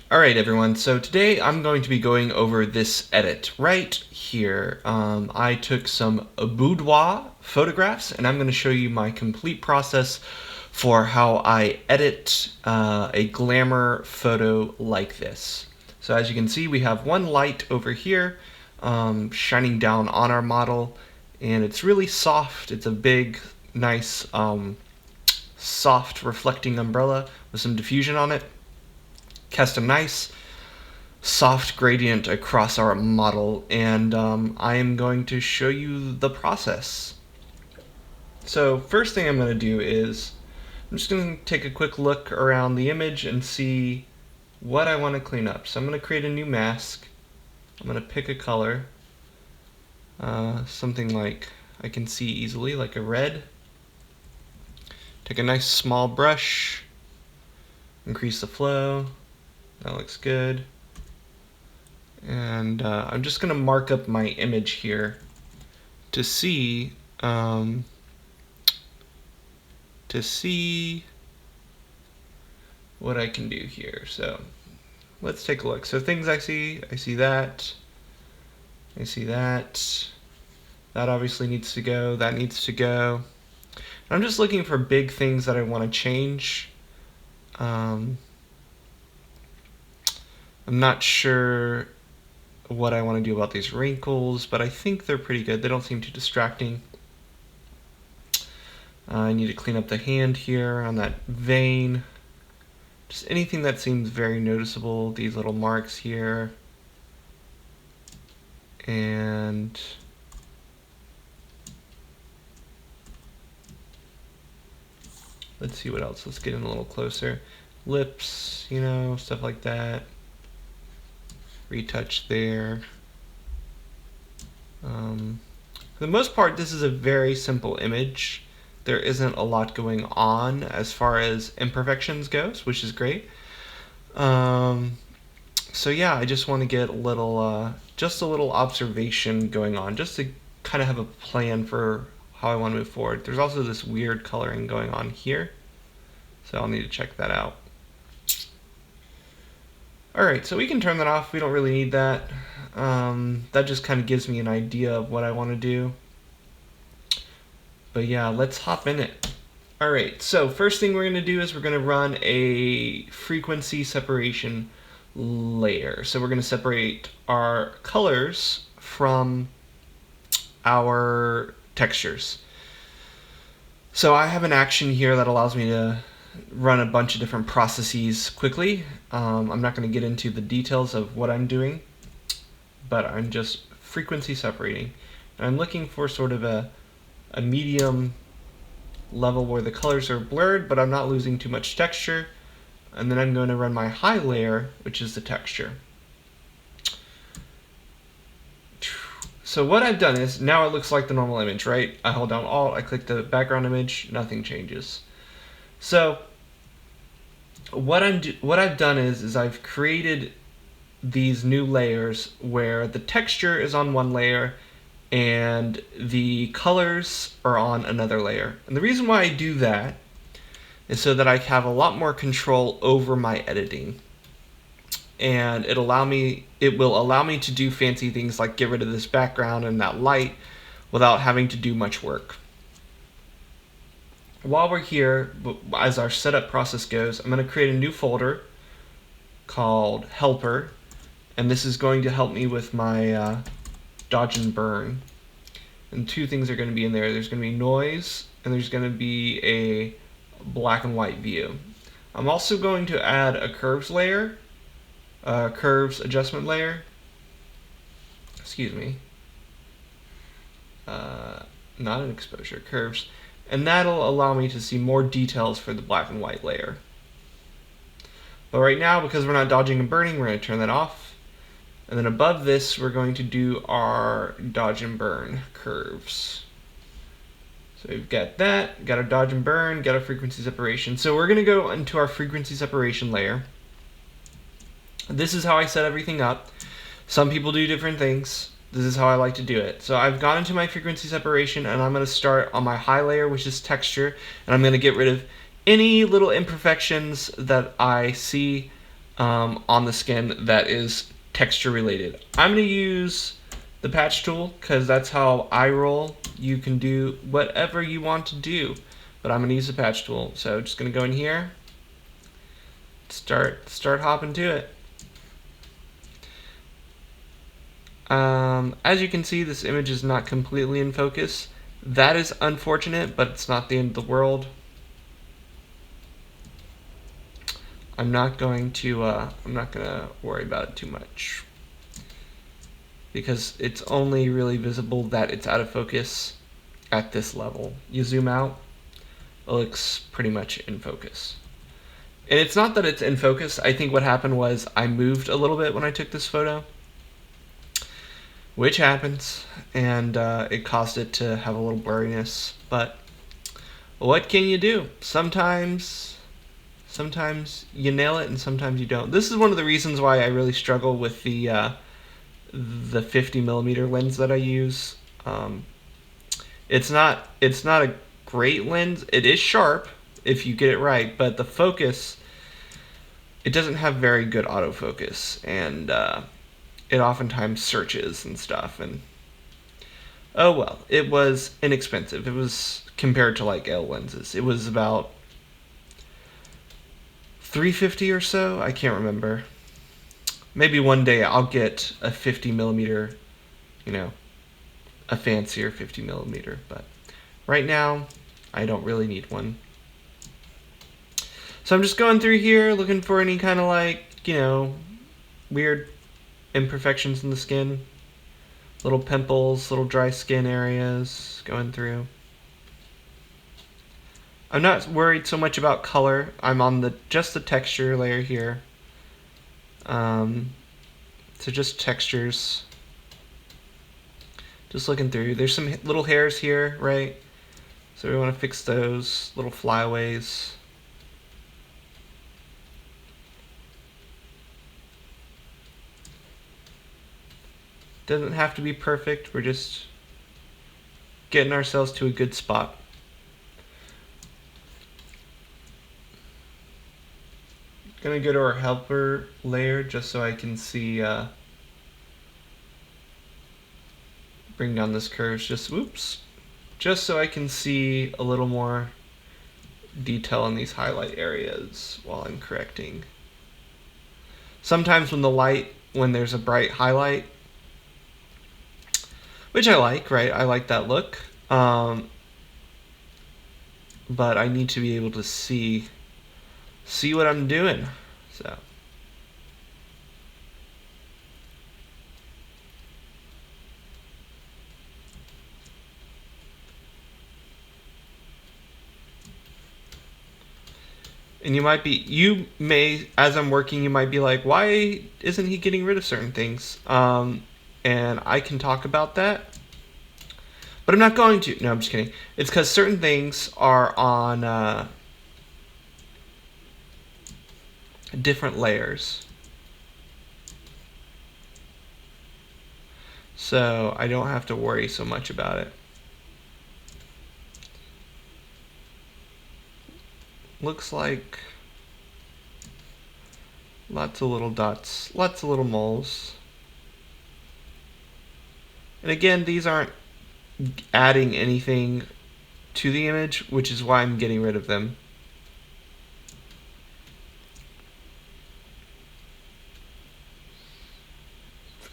Alright everyone, so today I'm going to be going over this edit right here. I took some boudoir photographs and I'm going to show you my complete process for how I edit a glamour photo like this. So as you can see, we have one light over here shining down on our model, and it's really soft. It's a big, nice, soft reflecting umbrella with some diffusion on it. Cast a nice soft gradient across our model, and I am going to show you the process. So first thing I'm going to do is I'm just going to take a quick look around the image and see what I want to clean up. So I'm going to create a new mask. I'm going to pick a color, something like I can see easily, like a red. Take a nice small brush, increase the flow. That looks good. And I'm just going to mark up my image here to see what I can do here. So let's take a look. So things I see that. I see that. That obviously needs to go. That needs to go. And I'm just looking for big things that I want to change. I'm not sure what I want to do about these wrinkles, but I think they're pretty good. They don't seem too distracting. I need to clean up the hand here on that vein. Just anything that seems very noticeable. These little marks here. And let's see what else. Let's get in a little closer. Lips, stuff like that. Retouch there. For the most part, this is a very simple image. There isn't a lot going on as far as imperfections goes, which is great. So yeah, I just want to get a little, just a little observation going on, just to kind of have a plan for how I want to move forward. There's also this weird coloring going on here, so I'll need to check that out. Alright, so we can turn that off. We don't really need that. That just kind of gives me an idea of what I want to do. But yeah, let's hop in it. Alright, so first thing we're going to do is we're going to run a frequency separation layer. So we're going to separate our colors from our textures. So I have an action here that allows me to run a bunch of different processes quickly. I'm not going to get into the details of what I'm doing, but I'm just frequency separating. And I'm looking for sort of a medium level where the colors are blurred, but I'm not losing too much texture. And then I'm going to run my high layer, which is the texture. So what I've done is, now it looks like the normal image, right? I hold down Alt, I click the background image, nothing changes. So what I've done is I've created these new layers where the texture is on one layer and the colors are on another layer. And the reason why I do that is so that I have a lot more control over my editing. And it will allow me to do fancy things like get rid of this background and that light without having to do much work. While we're here, as our setup process goes, I'm going to create a new folder called Helper, and this is going to help me with my dodge and burn. And two things are going to be in there. There's going to be noise, and there's going to be a black and white view. I'm also going to add a curves layer, curves adjustment layer. Excuse me. Not an exposure, curves. And that'll allow me to see more details for the black and white layer. But right now, because we're not dodging and burning, we're going to turn that off. And then above this, we're going to do our dodge and burn curves. So we've got that, got our dodge and burn, got our frequency separation. So we're going to go into our frequency separation layer. This is how I set everything up. Some people do different things. This is how I like to do it. So I've gone into my frequency separation, and I'm going to start on my high layer, which is texture, and I'm going to get rid of any little imperfections that I see on the skin that is texture related. I'm going to use the patch tool because that's how I roll. You can do whatever you want to do, but I'm going to use the patch tool. So just going to go in here, start hopping to it. As you can see, this image is not completely in focus. That is unfortunate, but it's not the end of the world. I'm not going to worry about it too much because it's only really visible that it's out of focus at this level. You zoom out, it looks pretty much in focus. And it's not that it's in focus. I think what happened was I moved a little bit when I took this photo, which happens, and it caused it to have a little blurriness. But what can you do? Sometimes you nail it and sometimes you don't. This is one of the reasons why I really struggle with the 50mm lens that I use. It's not a great lens. It is sharp if you get it right, but the focus, it doesn't have very good autofocus, and it oftentimes searches and stuff, and oh well, it was inexpensive. It was, compared to like L lenses, it was about $350 or so. I can't remember. Maybe one day I'll get a 50mm, a fancier 50mm, but right now I don't really need one. So I'm just going through here looking for any kind of like, weird imperfections in the skin, little pimples, little dry skin areas, going through. I'm not worried so much about color. I'm on just the texture layer here. So just textures. Just looking through. There's some little hairs here, right? So we want to fix those little flyaways. Doesn't have to be perfect. We're just getting ourselves to a good spot. Gonna go to our helper layer just so I can see, bring down this curve, just so I can see a little more detail in these highlight areas while I'm correcting. Sometimes when there's a bright highlight, which I like, right? I like that look, but I need to be able to see what I'm doing. So and you may, as I'm working, you might be like, why isn't he getting rid of certain things? And I can talk about that, but I'm not going to. No, I'm just kidding. It's because certain things are on different layers, so I don't have to worry so much about it. Looks like lots of little dots, lots of little moles. And again, these aren't adding anything to the image, which is why I'm getting rid of them.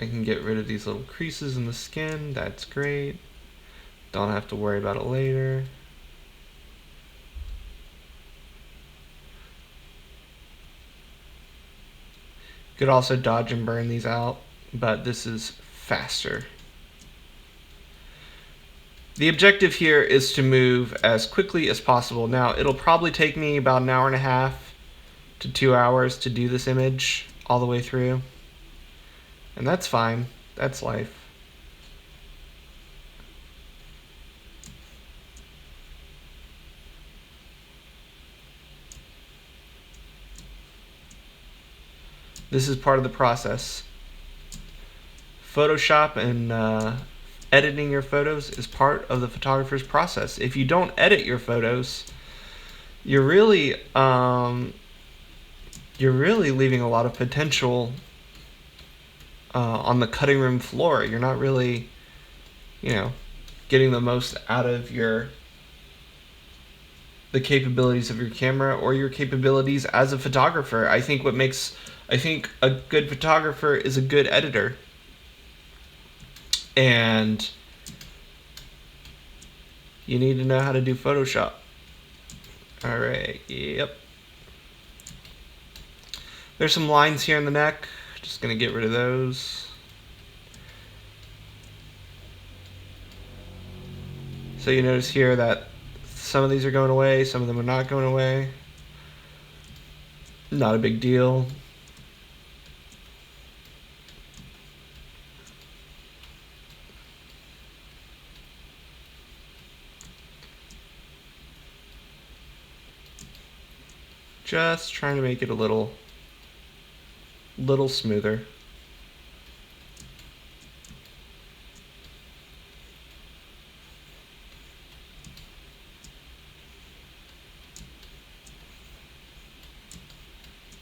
I can get rid of these little creases in the skin. That's great. Don't have to worry about it later. Could also dodge and burn these out, but this is faster. The objective here is to move as quickly as possible. Now, it'll probably take me about an hour and a half to 2 hours to do this image all the way through. And that's fine. That's life. This is part of the process. Photoshop and editing your photos is part of the photographer's process. If you don't edit your photos, you're really you're really leaving a lot of potential on the cutting room floor. You're not really, you know, getting the most out of the capabilities of your camera or your capabilities as a photographer. I think a good photographer is a good editor. And you need to know how to do Photoshop. All right, yep. There's some lines here in the neck. Just gonna get rid of those. So you notice here that some of these are going away, some of them are not going away. Not a big deal. Just trying to make it a little smoother.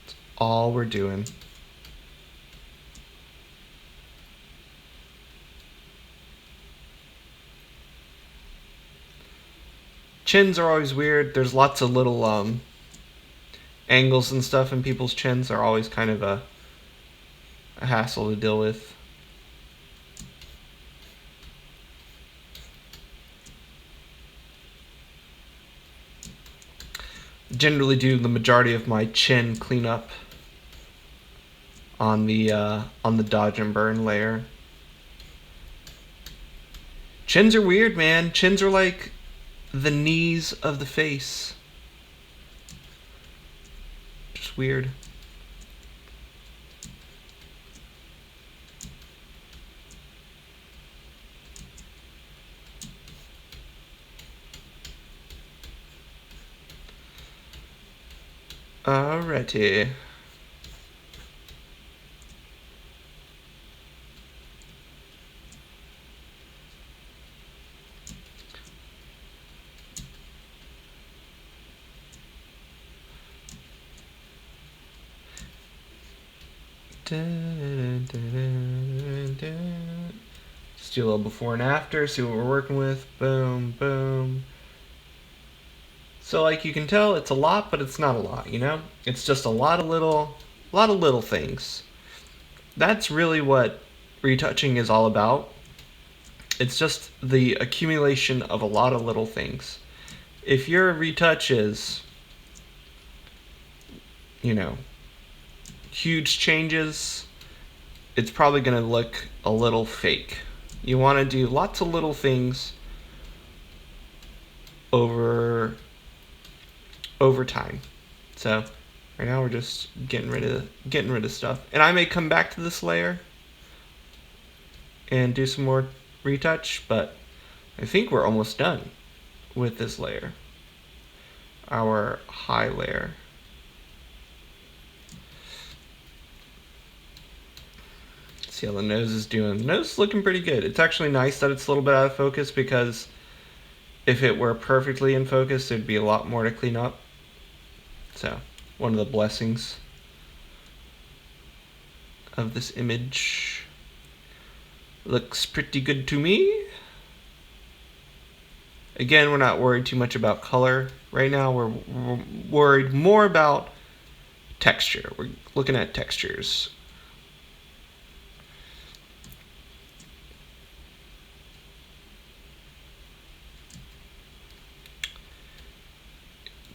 That's all we're doing. Chins are always weird. There's lots of little angles and stuff in people's chins are always kind of a hassle to deal with. Generally do the majority of my chin cleanup on the dodge and burn layer. Chins are weird, man. Chins are like the knees of the face. Just weird. Alrighty. Just do a little before and after, see what we're working with. Boom, boom. So like you can tell, it's a lot, but it's not a lot, you know? It's just a lot of little things. That's really what retouching is all about. It's just the accumulation of a lot of little things. If your retouch is, you know, huge changes, it's probably going to look a little fake. You want to do lots of little things over time. So right now we're just getting rid of stuff, and I may come back to this layer and do some more retouch, but I think we're almost done with this layer, our high layer. See how the nose is doing. The nose is looking pretty good. It's actually nice that it's a little bit out of focus, because if it were perfectly in focus, there'd be a lot more to clean up. So, one of the blessings of this image. Looks pretty good to me. Again, we're not worried too much about color. Right now, we're worried more about texture. We're looking at textures.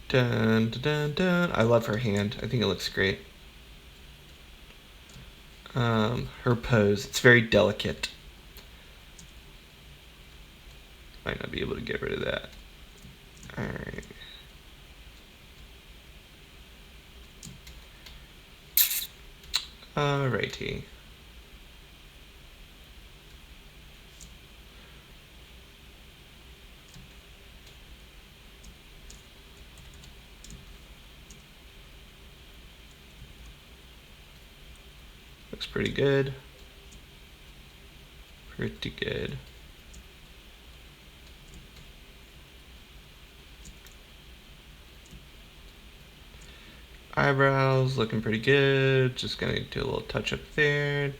Dun, dun, dun, dun. I love her hand. I think it looks great. Her pose. It's very delicate. Might not be able to get rid of that. Alright. Alrighty. Looks pretty good. Pretty good. Eyebrows looking pretty good. Just gonna do a little touch up there.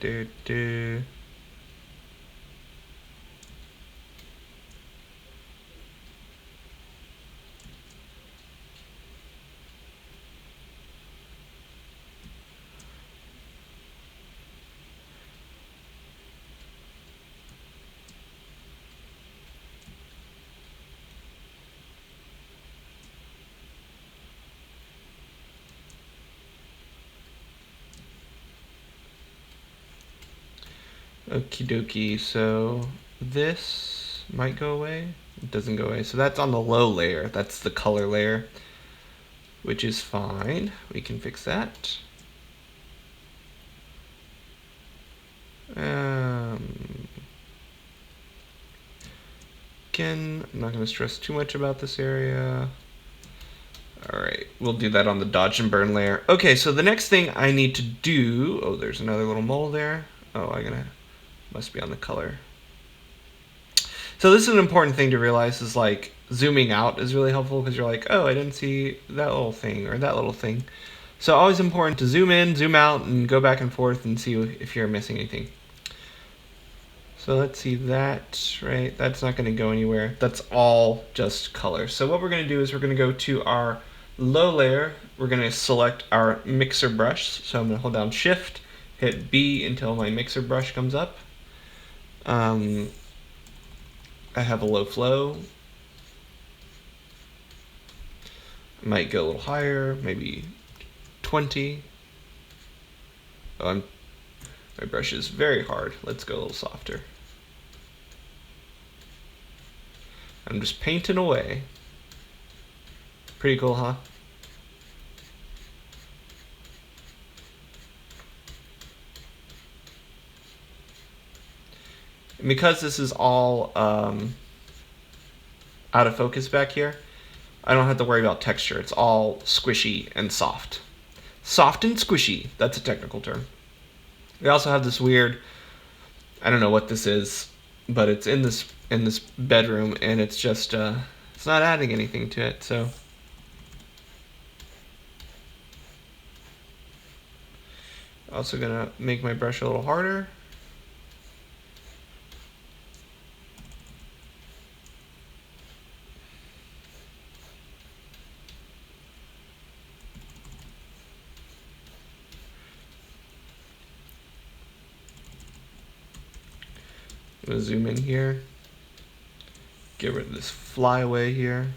Okie dokie, so this might go away. It doesn't go away. So that's on the low layer. That's the color layer, which is fine. We can fix that. Again, I'm not going to stress too much about this area. Alright, we'll do that on the dodge and burn layer. Okay, so the next thing I need to do... Oh, there's another little mole there. Oh, must be on the color. So this is an important thing to realize, is like zooming out is really helpful, because you're like, oh, I didn't see that little thing or that little thing. So always important to zoom in, zoom out, and go back and forth and see if you're missing anything. So let's see that, right? That's not going to go anywhere. That's all just color. So what we're going to do is we're going to go to our low layer. We're going to select our mixer brush. So I'm going to hold down Shift, hit B until my mixer brush comes up. I have a low flow. I might go a little higher, maybe 20. Oh, my brush is very hard. Let's go a little softer. I'm just painting away. Pretty cool, huh? And because this is all out of focus back here, I don't have to worry about texture. It's all squishy and soft. Soft and squishy, that's a technical term. We also have this weird, I don't know what this is, but it's in this bedroom, and it's just it's not adding anything to it. So also gonna make my brush a little harder. I'm gonna zoom in here, get rid of this flyaway here.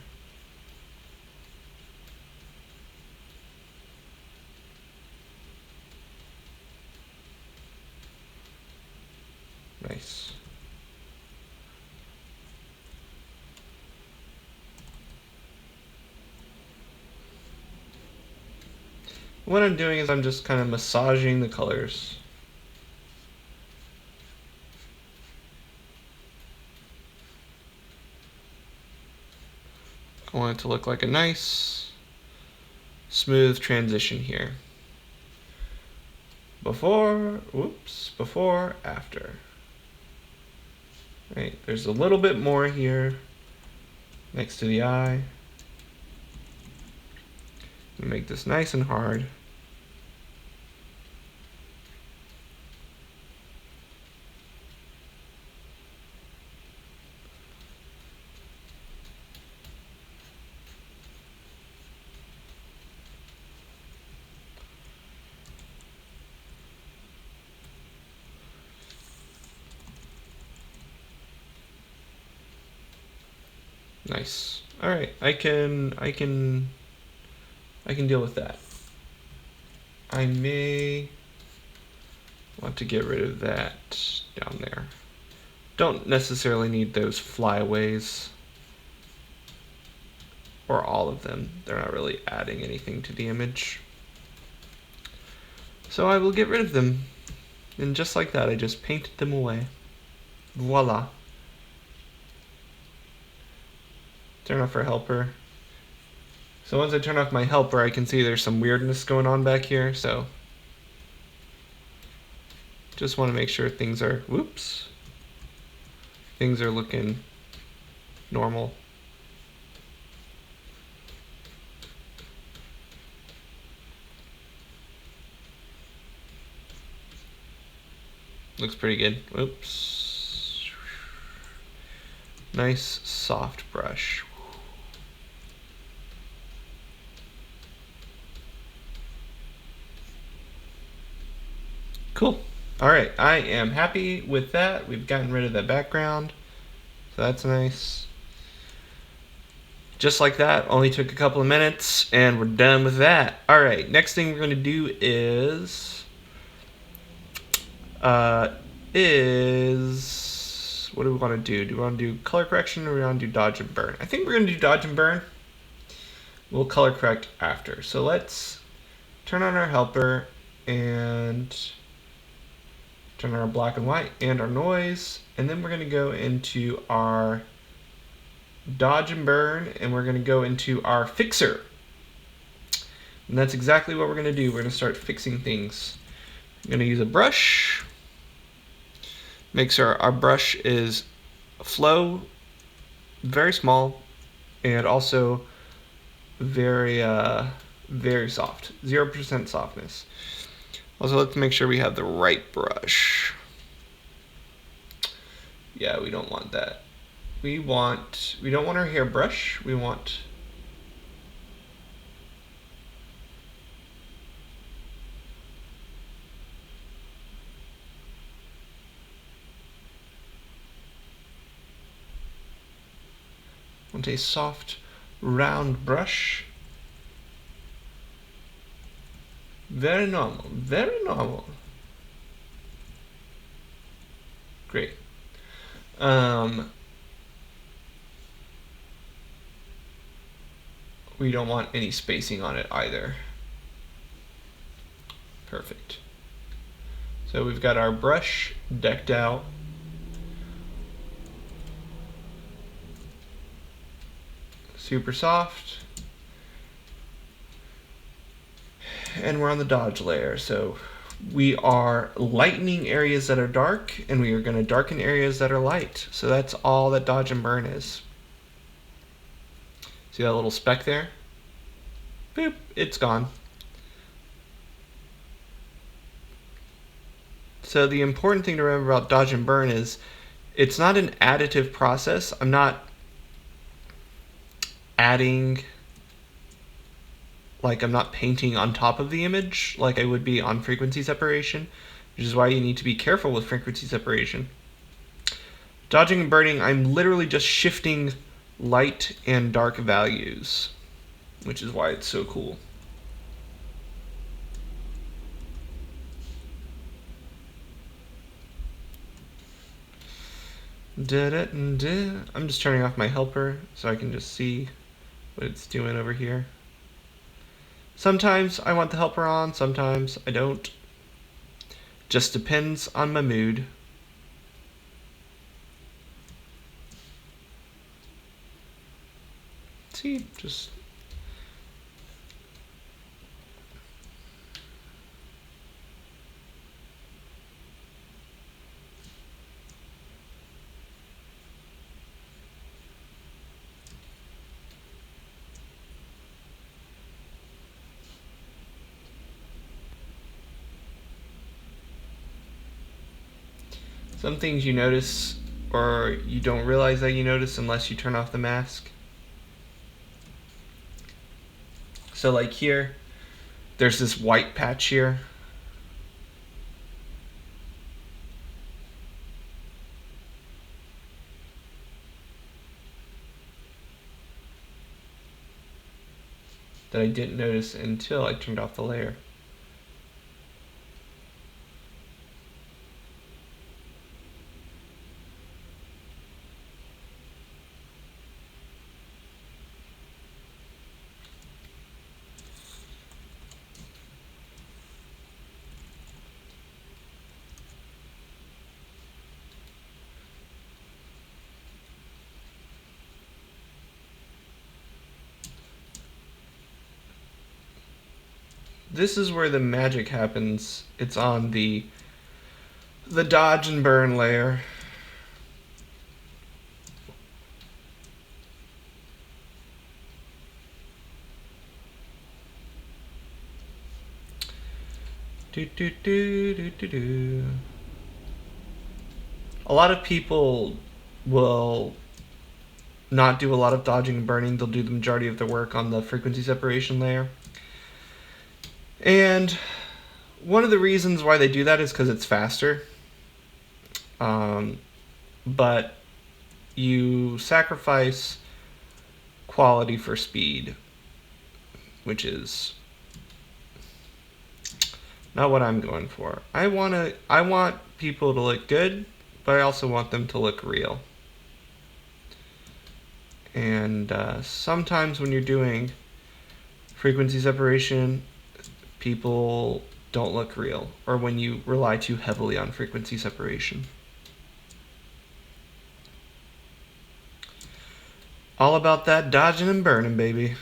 Nice. What I'm doing is I'm just kind of massaging the colors. I want it to look like a nice, smooth transition here. Before, after. Right, there's a little bit more here next to the eye. Make this nice and hard. Nice. All right, I can deal with that. I may want to get rid of that down there. Don't necessarily need those flyaways, or all of them. They're not really adding anything to the image. So I will get rid of them. And just like that, I just painted them away. Voila. Turn off our helper. So once I turn off my helper, I can see there's some weirdness going on back here, so just want to make sure things are, things are looking normal. Looks pretty good. Oops. Nice soft brush. Cool. Alright, I am happy with that. We've gotten rid of the background. So that's nice. Just like that, only took a couple of minutes, and we're done with that. Alright, next thing we're going to do is... what do we want to do? Do we want to do color correction, or do we want to do dodge and burn? I think we're going to do dodge and burn. We'll color correct after. So let's turn on our helper and turn on our black and white and our noise, and then we're going to go into our dodge and burn, and we're going to go into our fixer. And that's exactly what we're going to do. We're going to start fixing things. I'm going to use a brush. Make sure our brush is flow, very small, and also very very soft, 0% softness. Also, let's make sure we have the right brush. Yeah, we don't want that. We don't want our hairbrush. We want a soft, round brush. Very normal, very normal. Great. We don't want any spacing on it either. Perfect. So we've got our brush decked out. Super soft. And we're on the dodge layer, so we are lightening areas that are dark, and we are going to darken areas that are light. So that's all that dodge and burn is. See that little speck there? Boop, it's gone. So the important thing to remember about dodge and burn is it's not an additive process. I'm not adding, like I'm not painting on top of the image like I would be on frequency separation, which is why you need to be careful with frequency separation. Dodging and burning, I'm literally just shifting light and dark values, which is why it's so cool. I'm just turning off my helper so I can just see what it's doing over here. Sometimes I want the helper on, sometimes I don't. Just depends on my mood. See, just... Some things you notice, or you don't realize that you notice unless you turn off the mask. So like here, there's this white patch here. That I didn't notice until I turned off the layer. This is where the magic happens. It's on the dodge and burn layer. Do do do do do do. A lot of people will not do a lot of dodging and burning. They'll do the majority of their work on the frequency separation layer. And one of the reasons why they do that is because it's faster. But you sacrifice quality for speed, which is not what I'm going for. I want people to look good, but I also want them to look real. And sometimes when you're doing frequency separation, people don't look real, or when you rely too heavily on frequency separation. All about that dodging and burning, baby.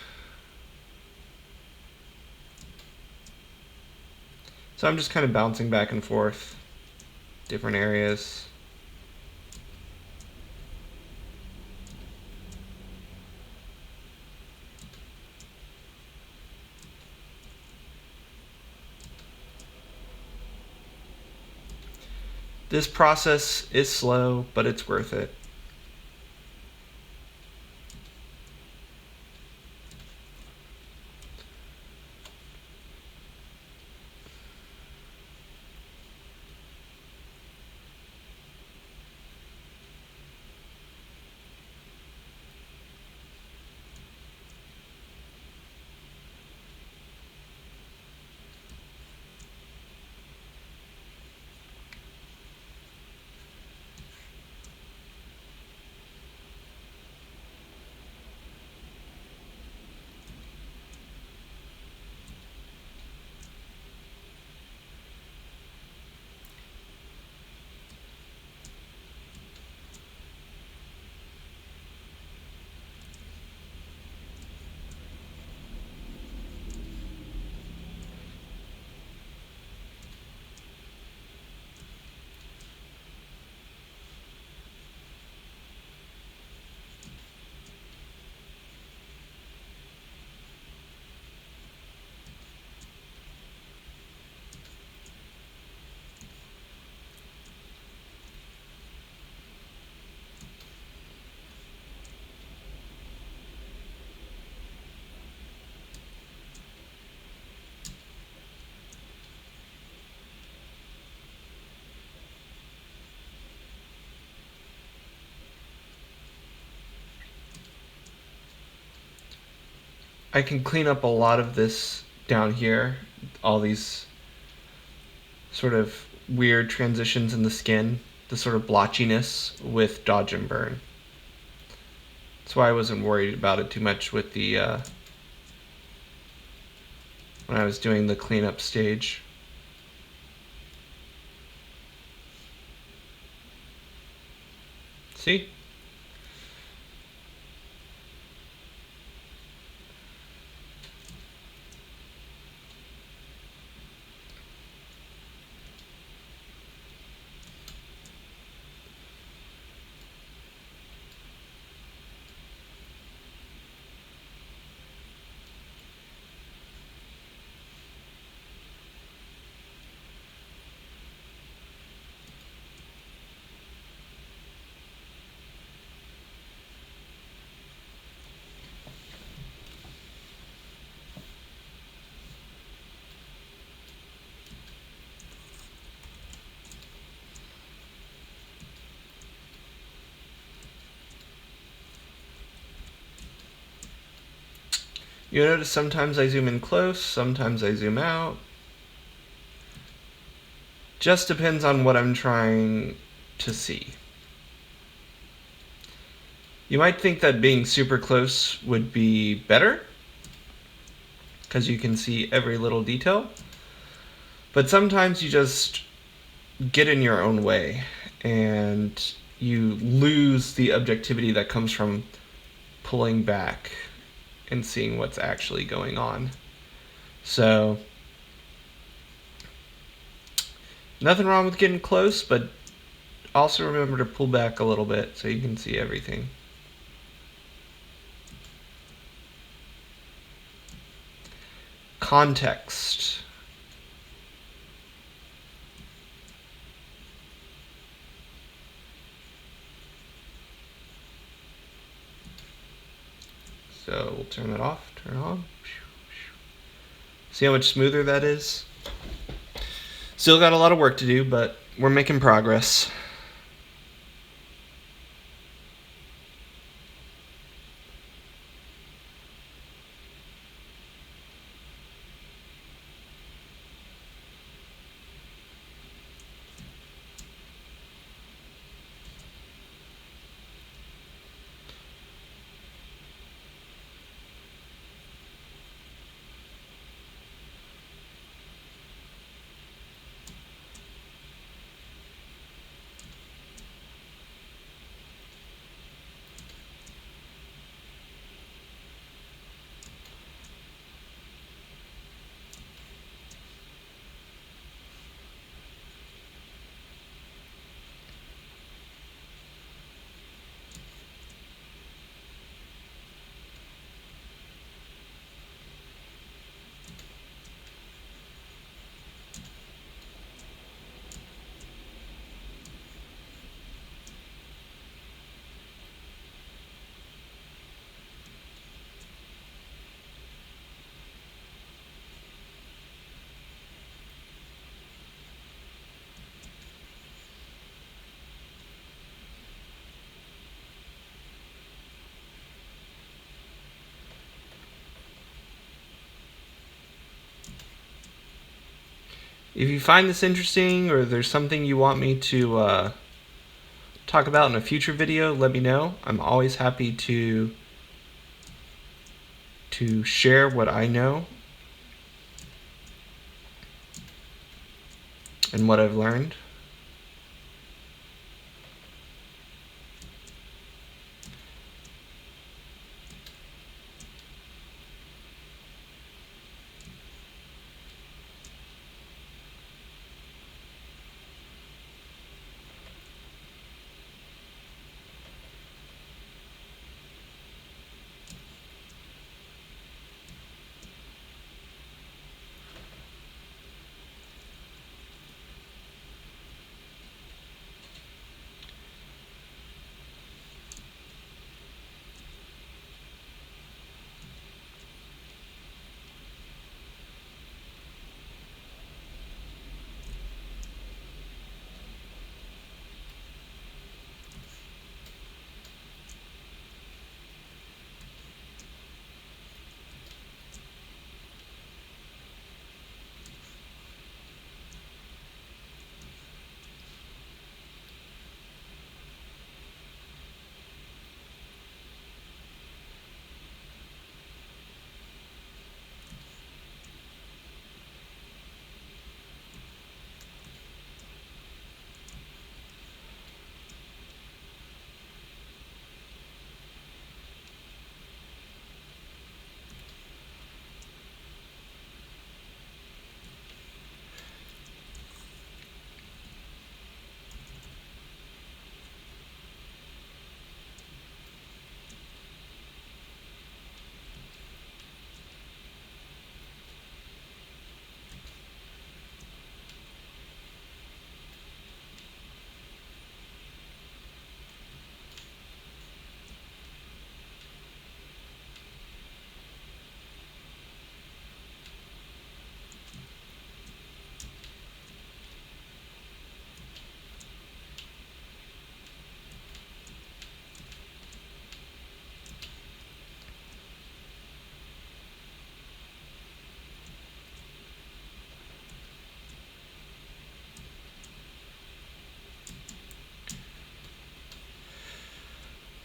So I'm just kind of bouncing back and forth, different areas. This process is slow, but it's worth it. I can clean up a lot of this down here, all these sort of weird transitions in the skin, the sort of blotchiness with dodge and burn. That's why I wasn't worried about it too much with the when I was doing the cleanup stage. See? You'll notice sometimes I zoom in close, sometimes I zoom out. Just depends on what I'm trying to see. You might think that being super close would be better, because you can see every little detail. But sometimes you just get in your own way, and you lose the objectivity that comes from pulling back and seeing what's actually going on. So, nothing wrong with getting close, but also remember to pull back a little bit so you can see everything. Context. So we'll turn that off, turn it on. See how much smoother that is? Still got a lot of work to do, but we're making progress. If you find this interesting or there's something you want me to talk about in a future video, let me know. I'm always happy to share what I know and what I've learned.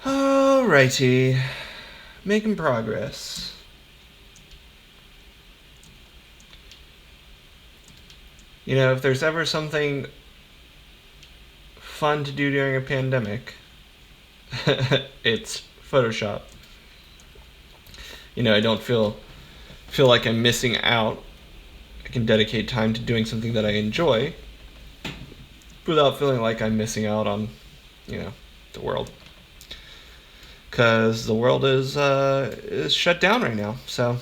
Alrighty, making progress. You know, if there's ever something fun to do during a pandemic, it's Photoshop. You know, I don't feel like I'm missing out. I can dedicate time to doing something that I enjoy without feeling like I'm missing out on, you know, the world. Because the world is shut down right now. So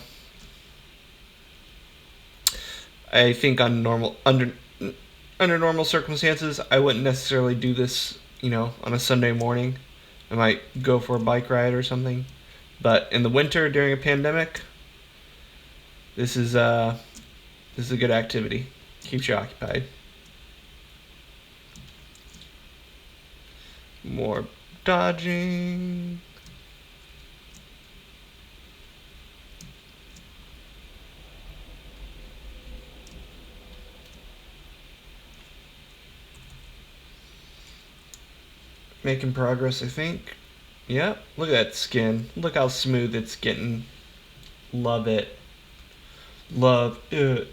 I think under normal circumstances, I wouldn't necessarily do this, you know, on a Sunday morning. I might go for a bike ride or something. But in the winter during a pandemic, this is a good activity. Keeps you occupied. More dodging. Making progress, I think. Yep, look at that skin. Look how smooth it's getting. Love it. Love it.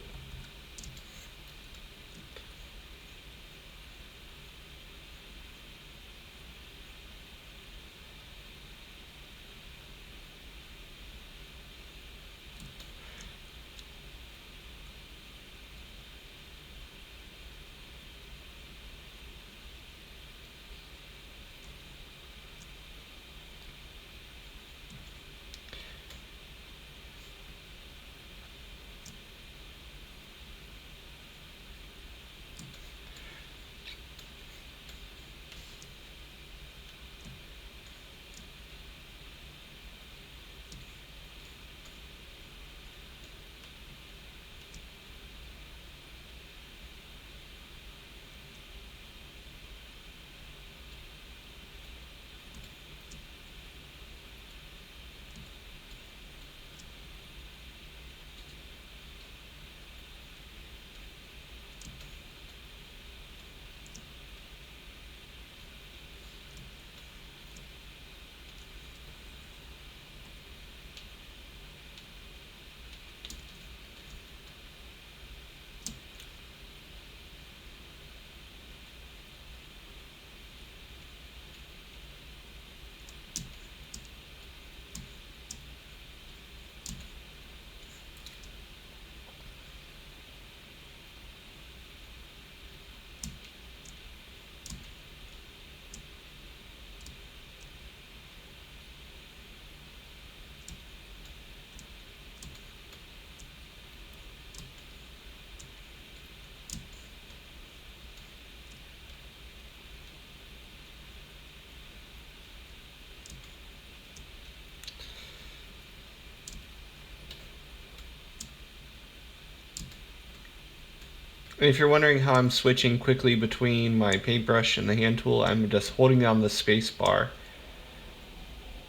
And if you're wondering how I'm switching quickly between my paintbrush and the hand tool, I'm just holding down the space bar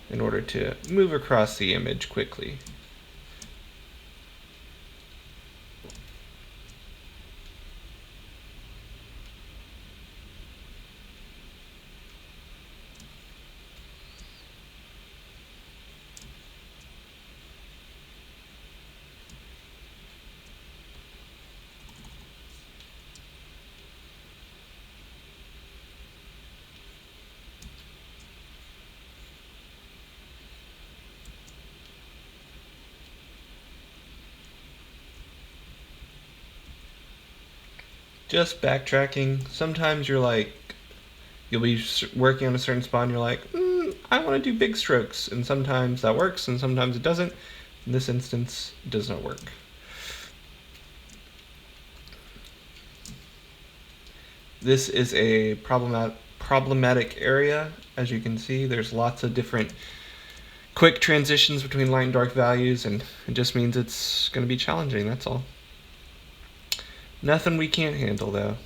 in order to move across the image quickly. Just backtracking. Sometimes you'll be working on a certain spot and you're like, I want to do big strokes. And sometimes that works and sometimes it doesn't. In this instance, it does not work. This is a problematic area. As you can see, there's lots of different quick transitions between light and dark values, and it just means it's going to be challenging, that's all. Nothing we can't handle, though.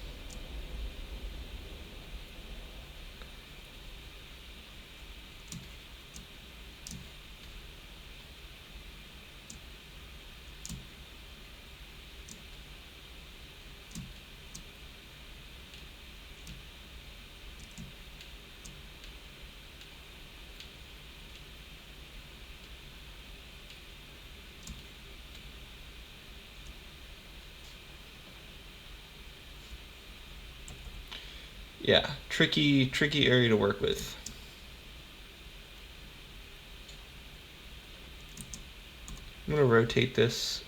Yeah, tricky area to work with. I'm going to rotate this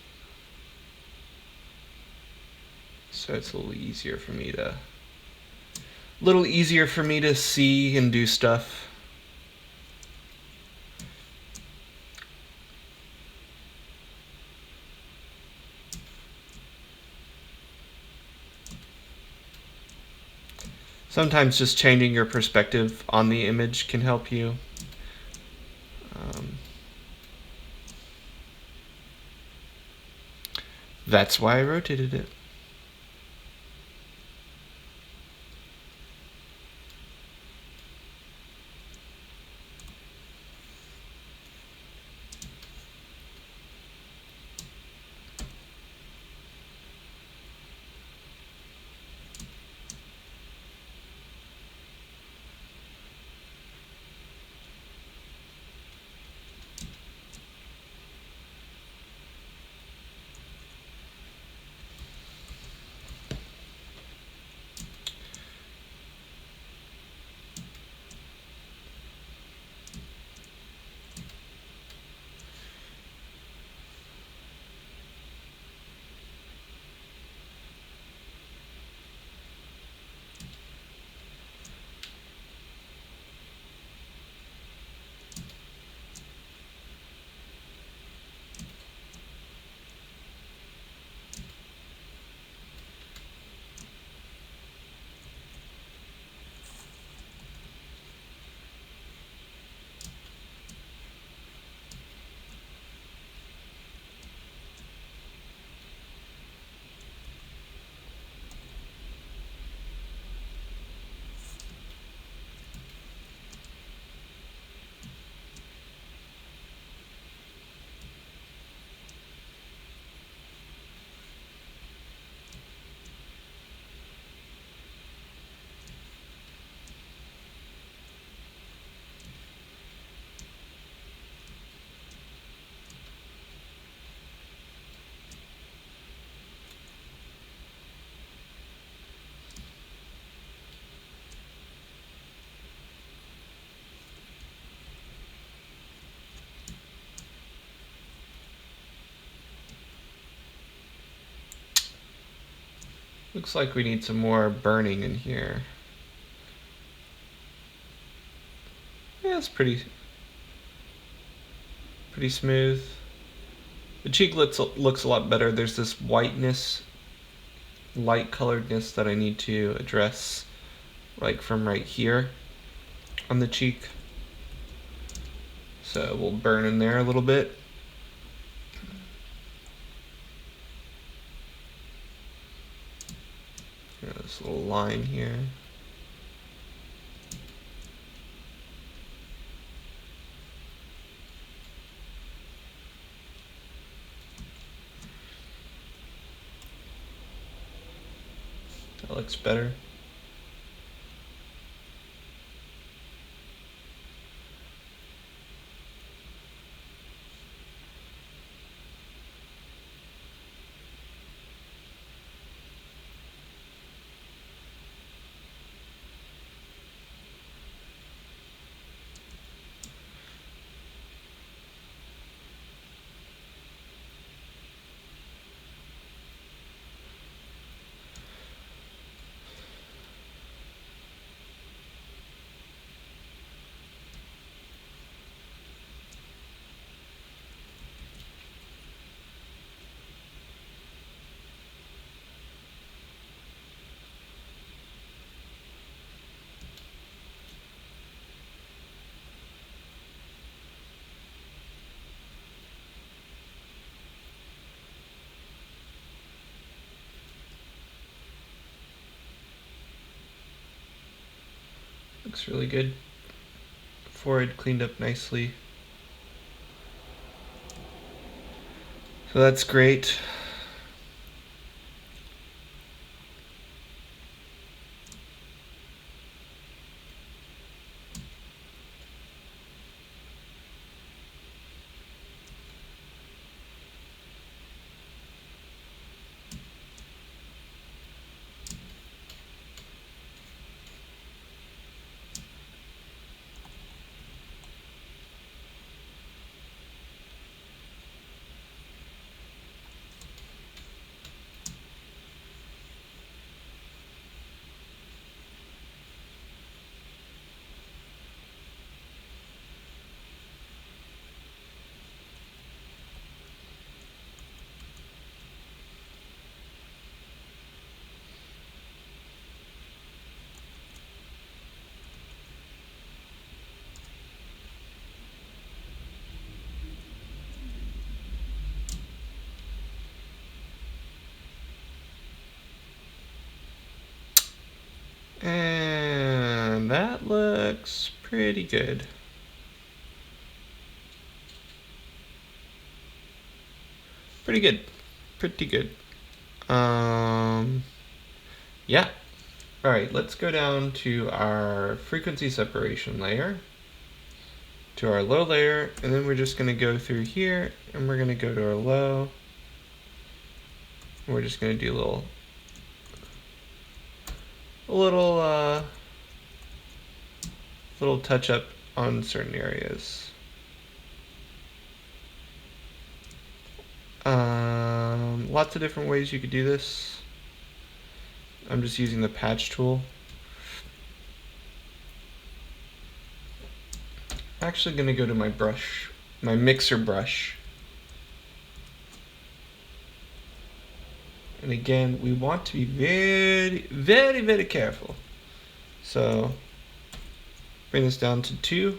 so it's a little easier for me to see and do stuff. Sometimes just changing your perspective on the image can help you. That's why I rotated it. Looks like we need some more burning in here. Yeah, it's pretty smooth. The cheek looks a lot better. There's this whiteness, light coloredness that I need to address, like from right here on the cheek. So we'll burn in there a little bit. This little line here. That looks better. Looks really good. Forehead cleaned up nicely. So that's great. And that looks pretty good. Pretty good. Pretty good. Yeah. All right, let's go down to our frequency separation layer, to our low layer, and then we're just going to go through here, and we're going to go to our low. And we're just going to do a little touch up on certain areas. Lots of different ways you could do this. I'm just using the patch tool. I'm actually going to go to my brush, my mixer brush. And again, we want to be very, very, very careful. So bring this down to 2.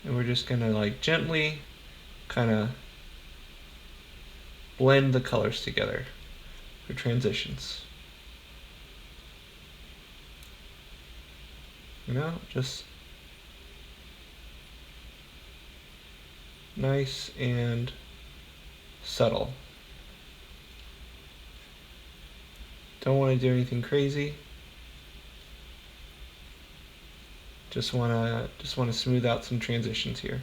And we're just going to like gently kind of blend the colors together for transitions. You know, just nice and subtle. Don't want to do anything crazy. Just want to smooth out some transitions here.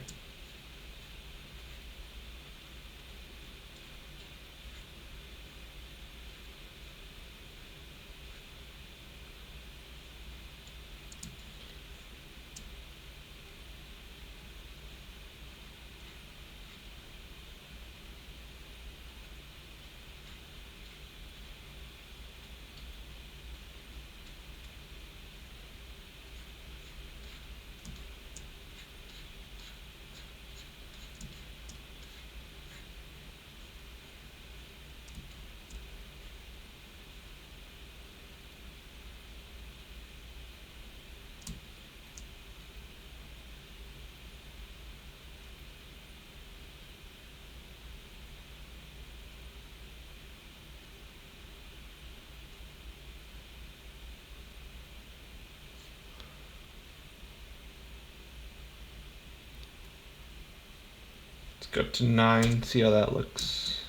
Go up to 9, see how that looks.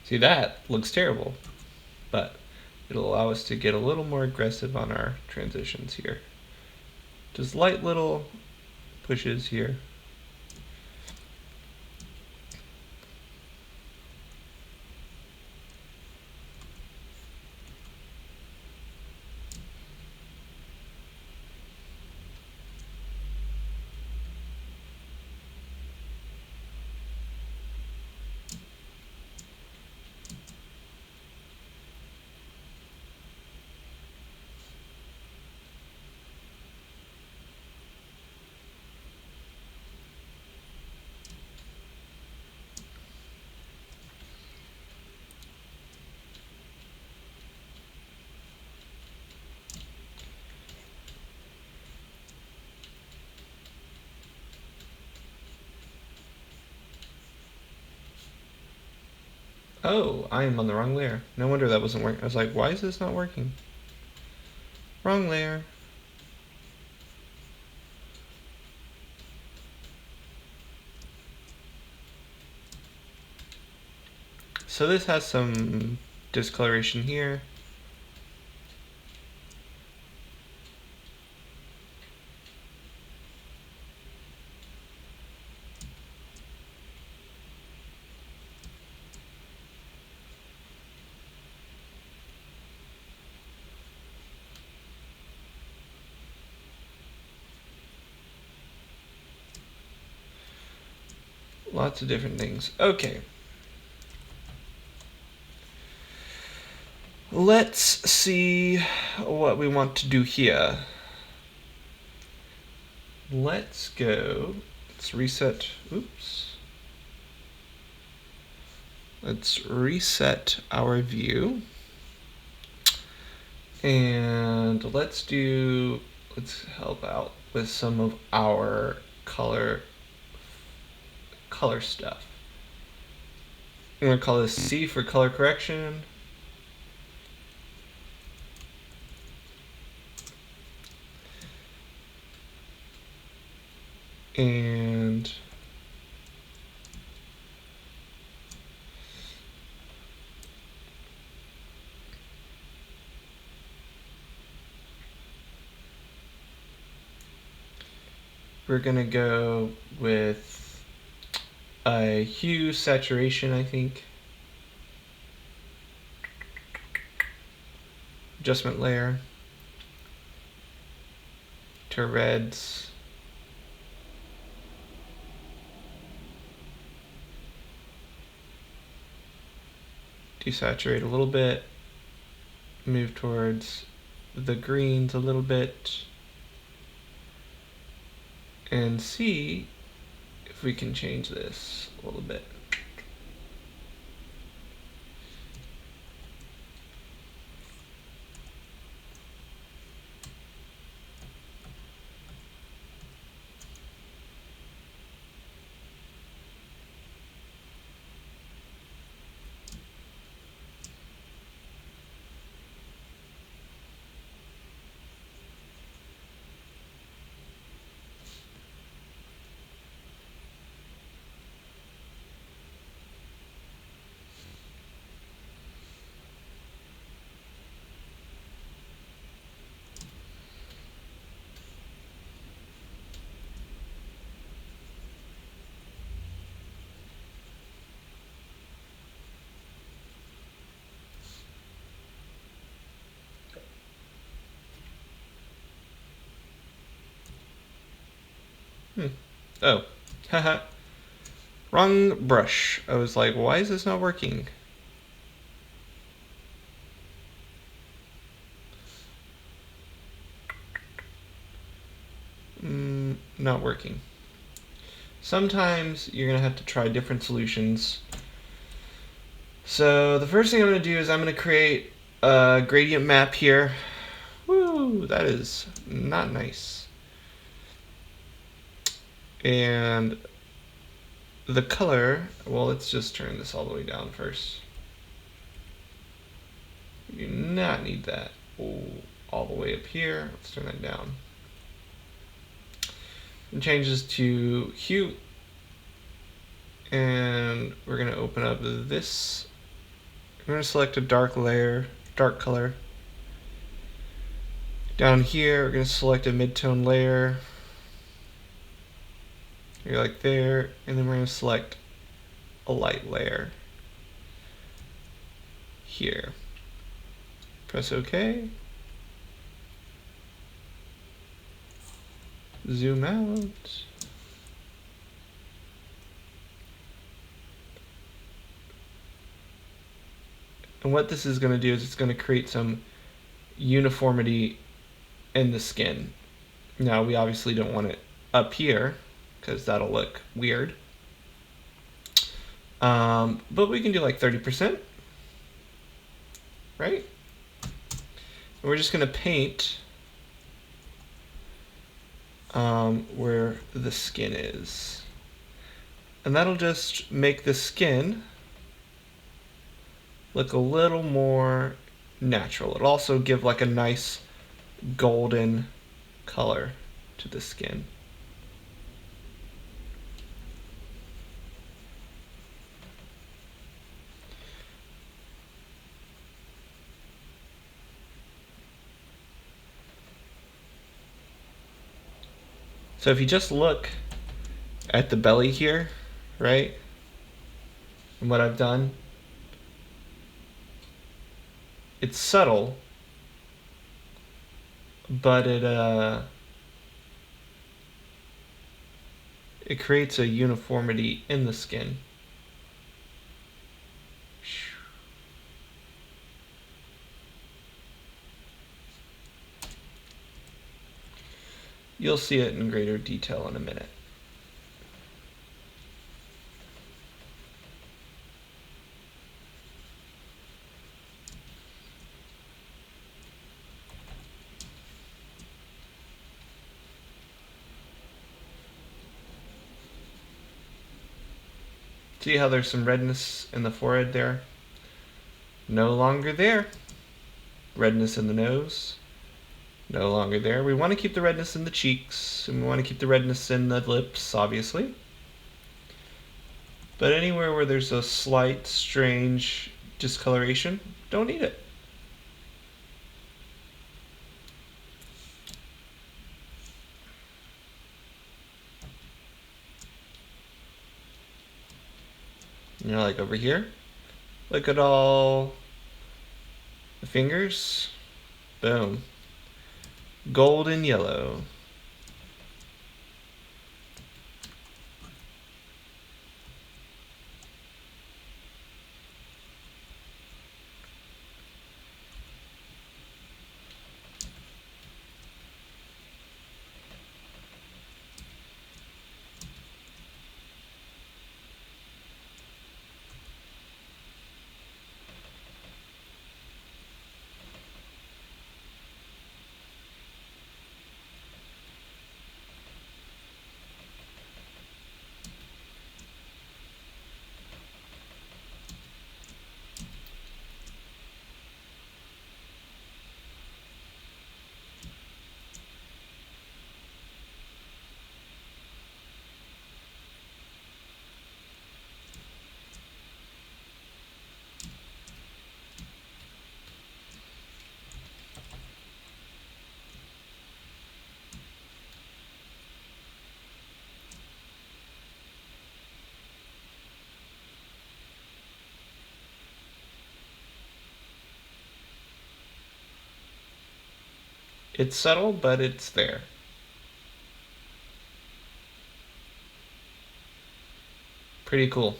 See, that looks terrible, but it'll allow us to get a little more aggressive on our transitions here. Just light little pushes here. Oh, I am on the wrong layer. No wonder that wasn't working. I was like, why is this not working? Wrong layer. So this has some discoloration here. Lots of different things. Okay. Let's see what we want to do here. Let's reset, oops. Let's reset our view. And let's help out with some of our color stuff. I'm gonna call this C for color correction. And we're gonna go with a hue saturation, I think. Adjustment layer to reds. Desaturate a little bit. Move towards the greens a little bit. And see if we can change this a little bit. Oh, haha. Wrong brush. I was like, why is this not working? Not working. Sometimes you're gonna have to try different solutions. So the first thing I'm gonna do is I'm gonna create a gradient map here. Woo, that is not nice. And the color, well, let's just turn this all the way down first. We do not need that. Oh, all the way up here. Let's turn that down. And changes to hue. And we're going to open up this. I'm going to select a dark layer, dark color. Down here, we're going to select a mid-tone layer. You're like there, and then we're going to select a light layer here. Press OK. Zoom out. And what this is going to do is it's going to create some uniformity in the skin. Now we obviously don't want it up here, because that'll look weird. But we can do like 30%, right? And we're just going to paint where the skin is. And that'll just make the skin look a little more natural. It'll also give like a nice golden color to the skin. So if you just look at the belly here, right, and what I've done, it's subtle, but it creates a uniformity in the skin. You'll see it in greater detail in a minute. See how there's some redness in the forehead there? No longer there. Redness in the nose. No longer there. We want to keep the redness in the cheeks, and we want to keep the redness in the lips, obviously. But anywhere where there's a slight, strange discoloration, don't need it. You know, like over here. Look at all the fingers. Boom. Golden yellow. It's subtle, but it's there. Pretty cool.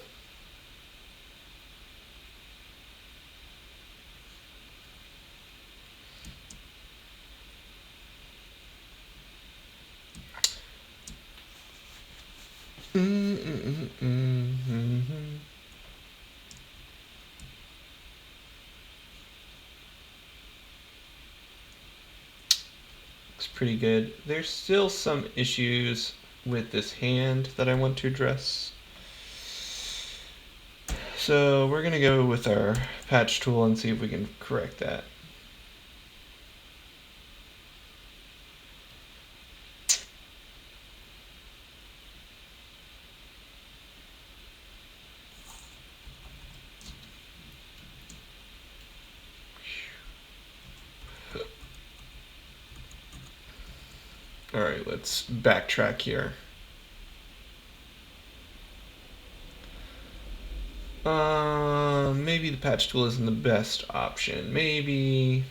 Looks pretty good. There's still some issues with this hand that I want to address. So we're gonna go with our patch tool and see if we can correct that. Alright, let's backtrack here. Maybe the patch tool isn't the best option. Maybe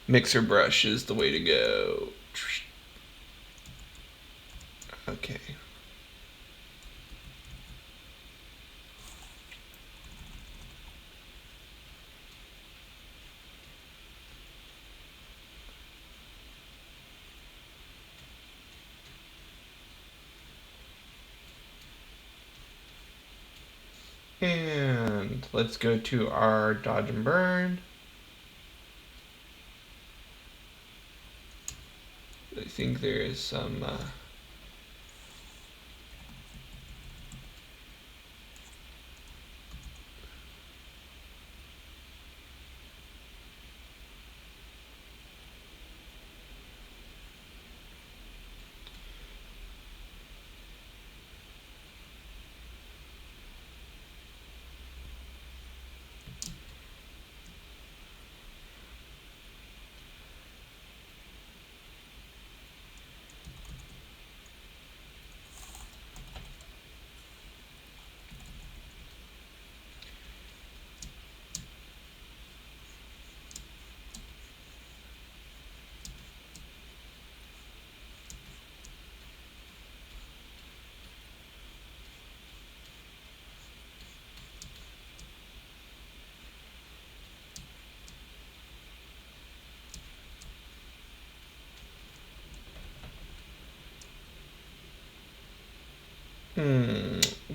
mixer brush is the way to go. Okay. And let's go to our dodge and burn. I think there is some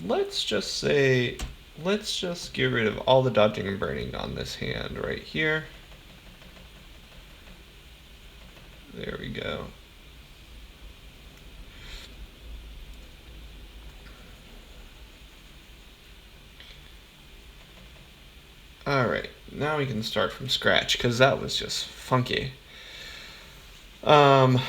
let's just say, let's just get rid of all the dodging and burning on this hand right here. There we go. Alright, now we can start from scratch, because that was just funky. Um,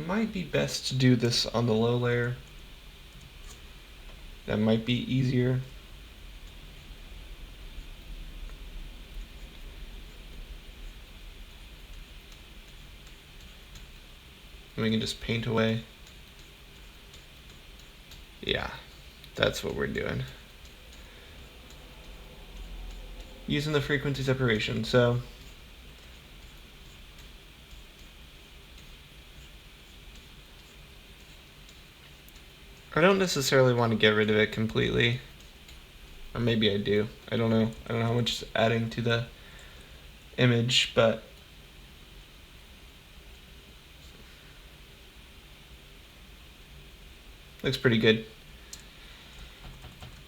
might be best to do this on the low layer. That might be easier. And we can just paint away. Yeah, that's what we're doing. Using the frequency separation, so I don't necessarily want to get rid of it completely. Or maybe I do. I don't know. I don't know how much it's adding to the image, but looks pretty good.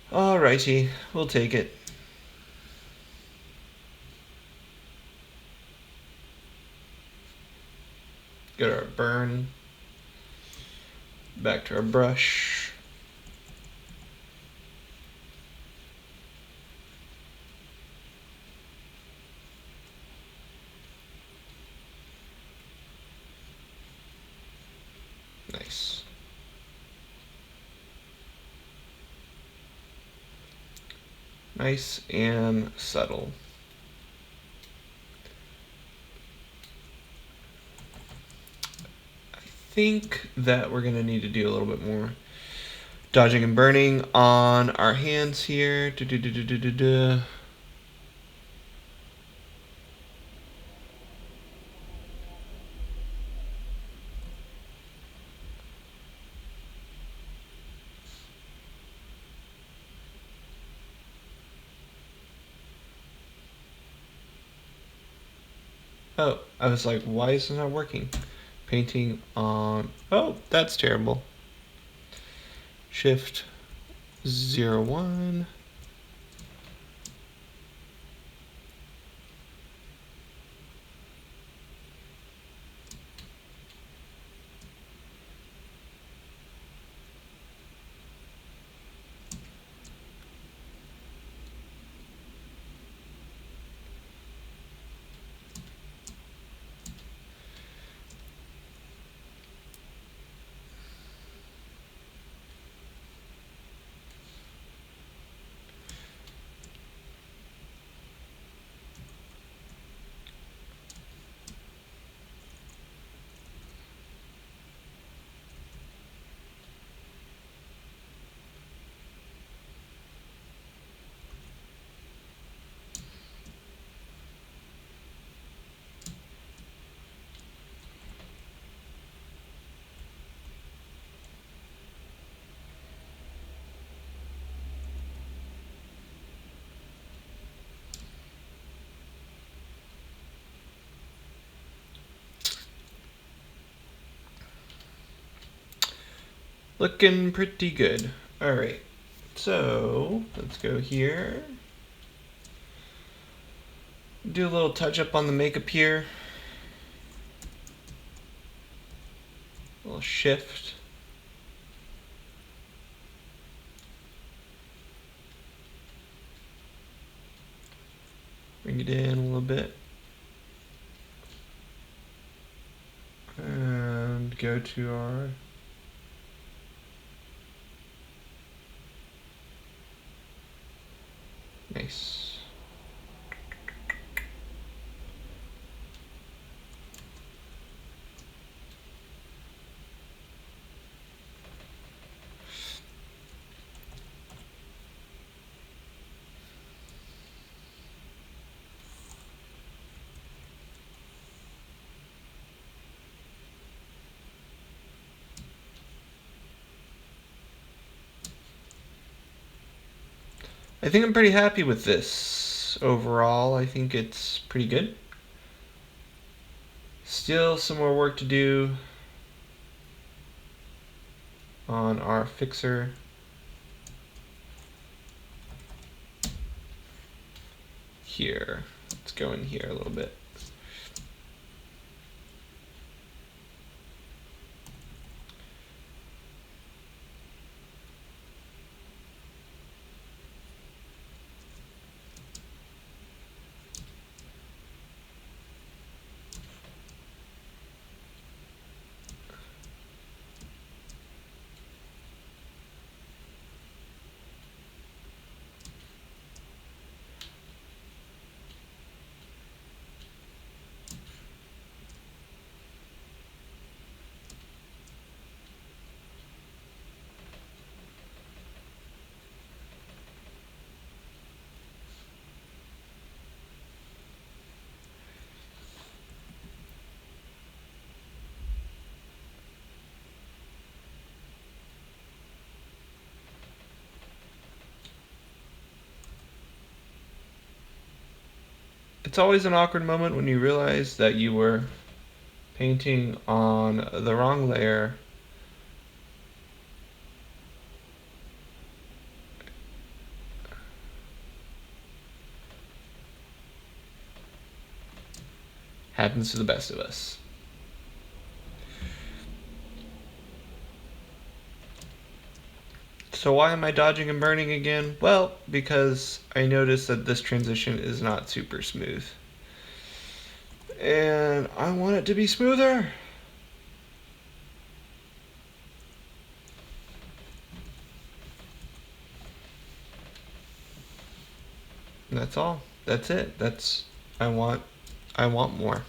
Alrighty, we'll take it. Go to our burn. Back to our brush. Nice. Nice and subtle. I think that we're gonna need to do a little bit more dodging and burning on our hands here. Oh, I was like, why is it not working? Painting on, oh, that's terrible. Shift 0, 1. Looking pretty good. All right, so let's go here. Do a little touch up on the makeup here. A little shift. Bring it in a little bit. And go to our nice. I think I'm pretty happy with this overall. I think it's pretty good. Still some more work to do on our fixer. Here. Let's go in here a little bit. It's always an awkward moment when you realize that you were painting on the wrong layer. Happens to the best of us. So why am I dodging and burning again? Well, because I noticed that this transition is not super smooth. And I want it to be smoother. And that's all. That's it. I want more.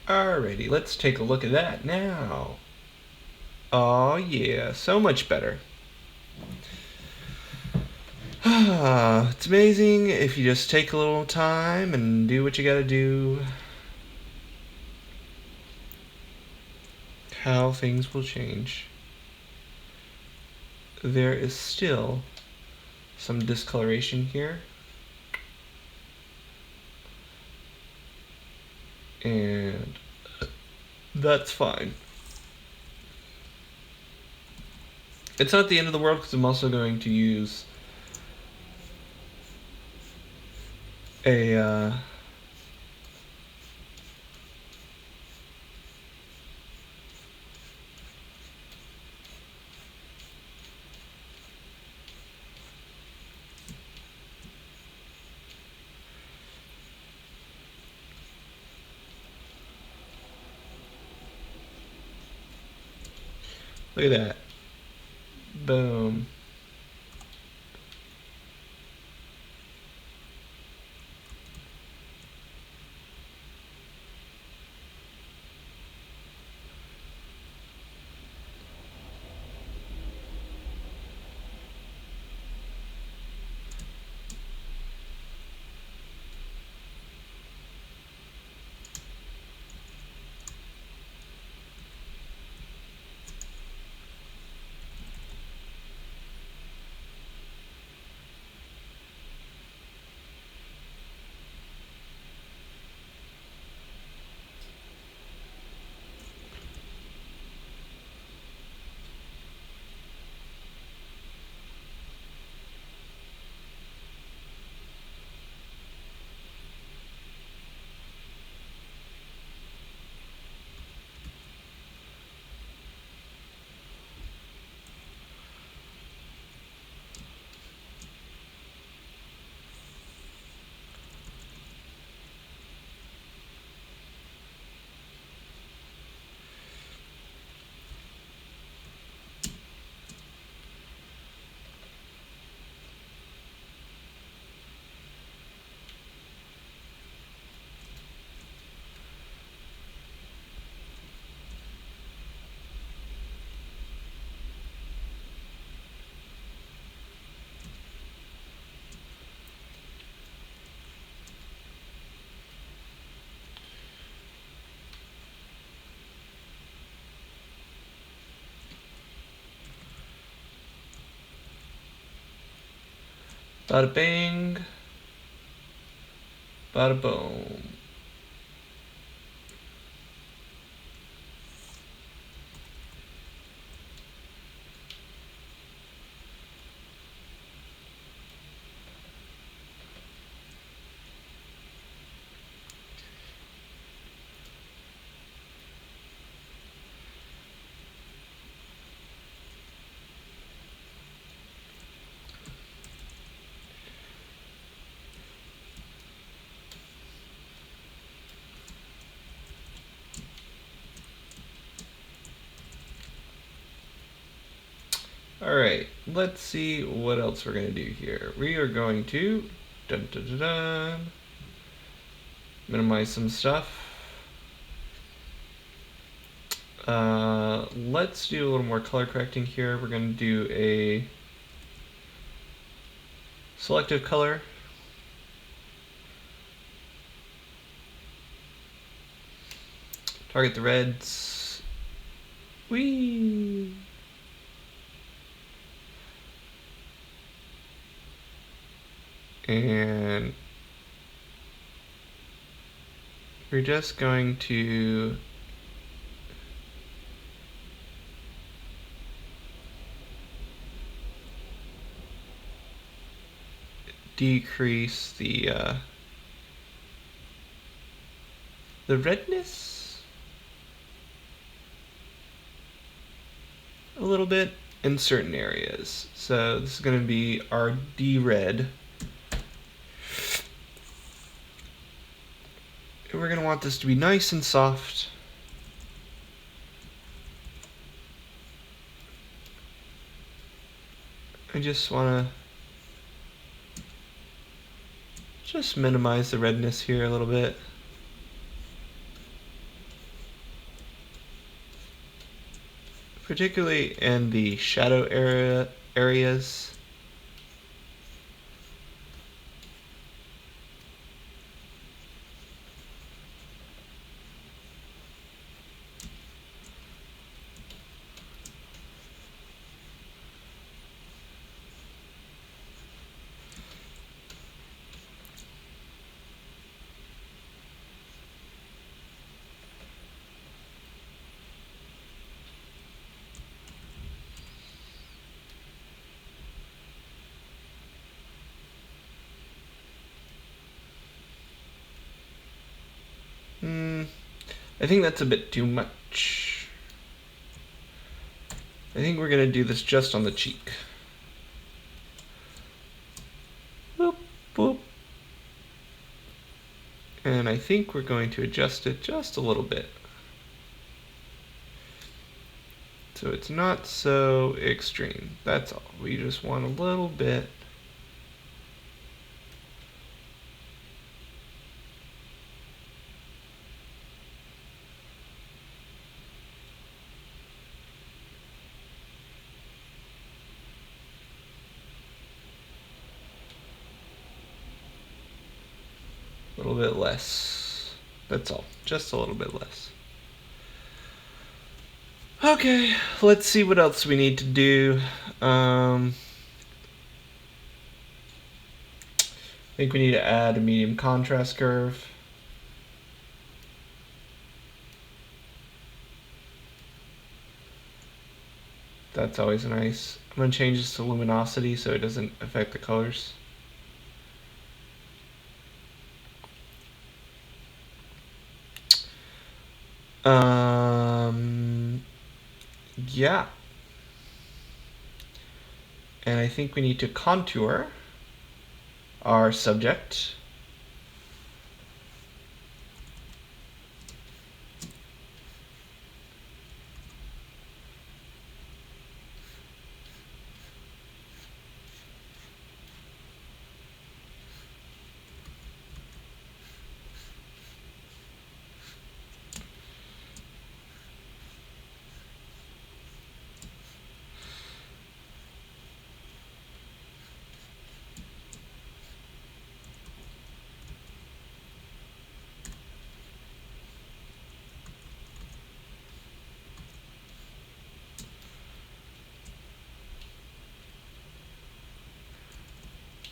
Alrighty, let's take a look at that now. Oh yeah, so much better. It's amazing if you just take a little time and do what you gotta do, how things will change. There is still some discoloration here, and that's fine. It's not the end of the world because I'm also going to use a look at that. Boom. Bada bing. Bada boom. Alright, let's see what else we're going to do here. We are going to dun, dun, dun, dun, minimize some stuff. Let's do a little more color correcting here. We're going to do a selective color. Target the reds. Whee! And we're just going to decrease the redness a little bit in certain areas. So this is going to be our D-red. And we're going to want this to be nice and soft. I just want to just minimize the redness here a little bit. Particularly in the shadow areas. I think that's a bit too much. I think we're going to do this just on the cheek. Boop, boop. And I think we're going to adjust it just a little bit, so it's not so extreme. That's all. We just want a little bit. A little bit less. That's all. Just a little bit less. Okay, let's see what else we need to do. I think we need to add a medium contrast curve. That's always nice. I'm going to change this to luminosity so it doesn't affect the colors. Yeah. And I think we need to contour our subject.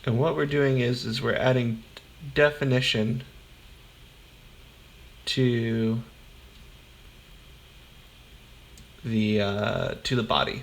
And what we're doing is we're adding definition to the body.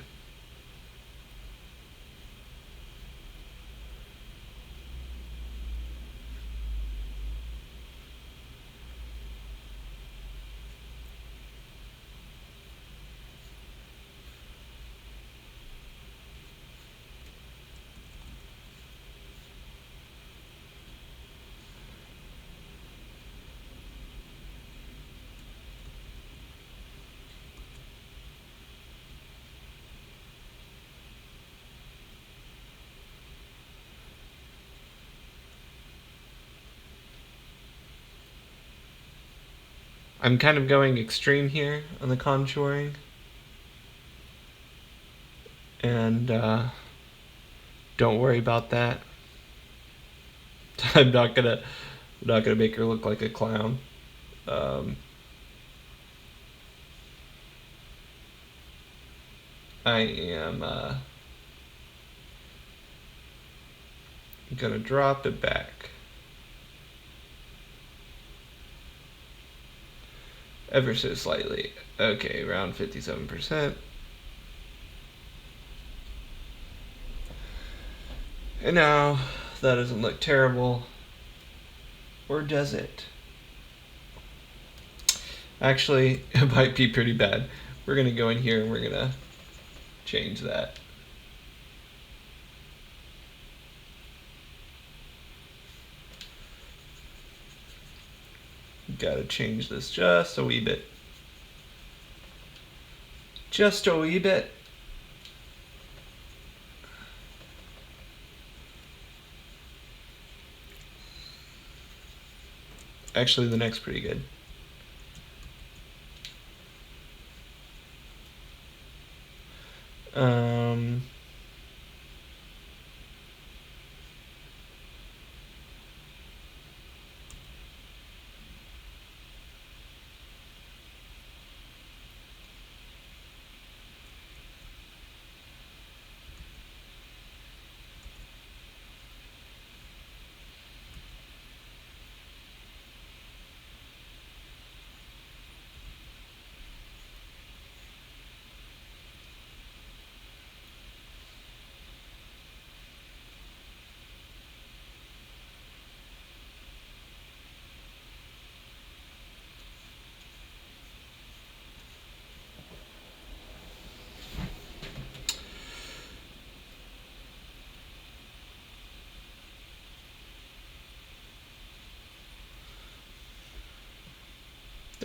I'm kind of going extreme here on the contouring, and don't worry about that. I'm not gonna make her look like a clown. I am gonna drop it back ever so slightly. Okay, around 57%. And now that doesn't look terrible, or does it? Actually, it might be pretty bad. We're gonna go in here and we're gonna change that. Gotta change this just a wee bit. Just a wee bit. Actually, the neck's pretty good.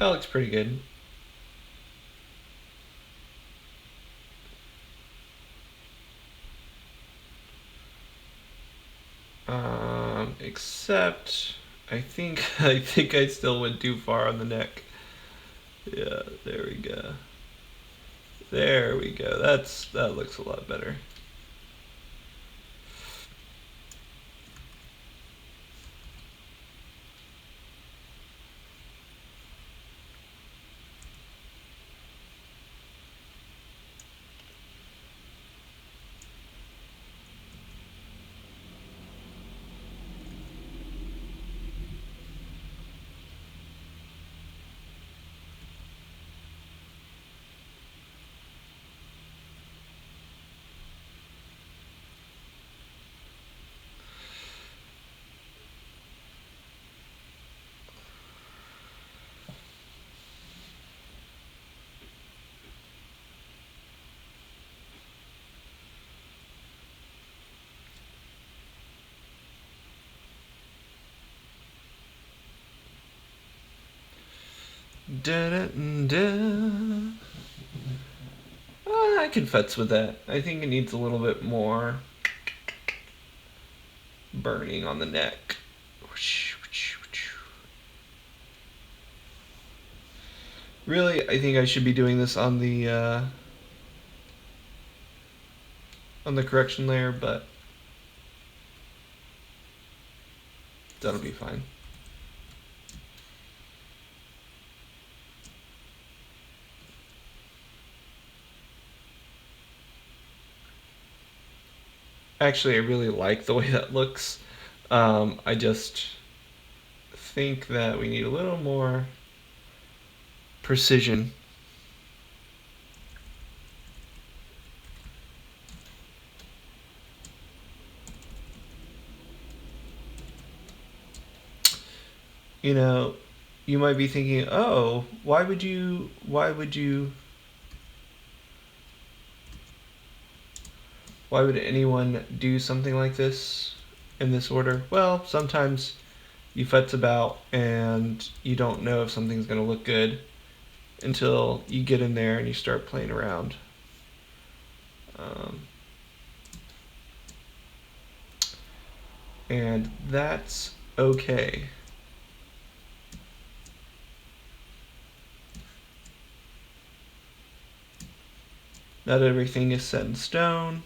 That looks pretty good. Except I think I still went too far on the neck. Yeah, there we go. There we go. That looks a lot better. Da-da-da. I can futz with that. I think it needs a little bit more burning on the neck. Really, I think I should be doing this on the correction layer, but that'll be fine. Actually, I really like the way that looks. I just think that we need a little more precision. You know, you might be thinking, "Oh, why would you why would anyone do something like this in this order?" Well, sometimes you futz about and you don't know if something's going to look good until you get in there and you start playing around. And that's okay. Not everything is set in stone.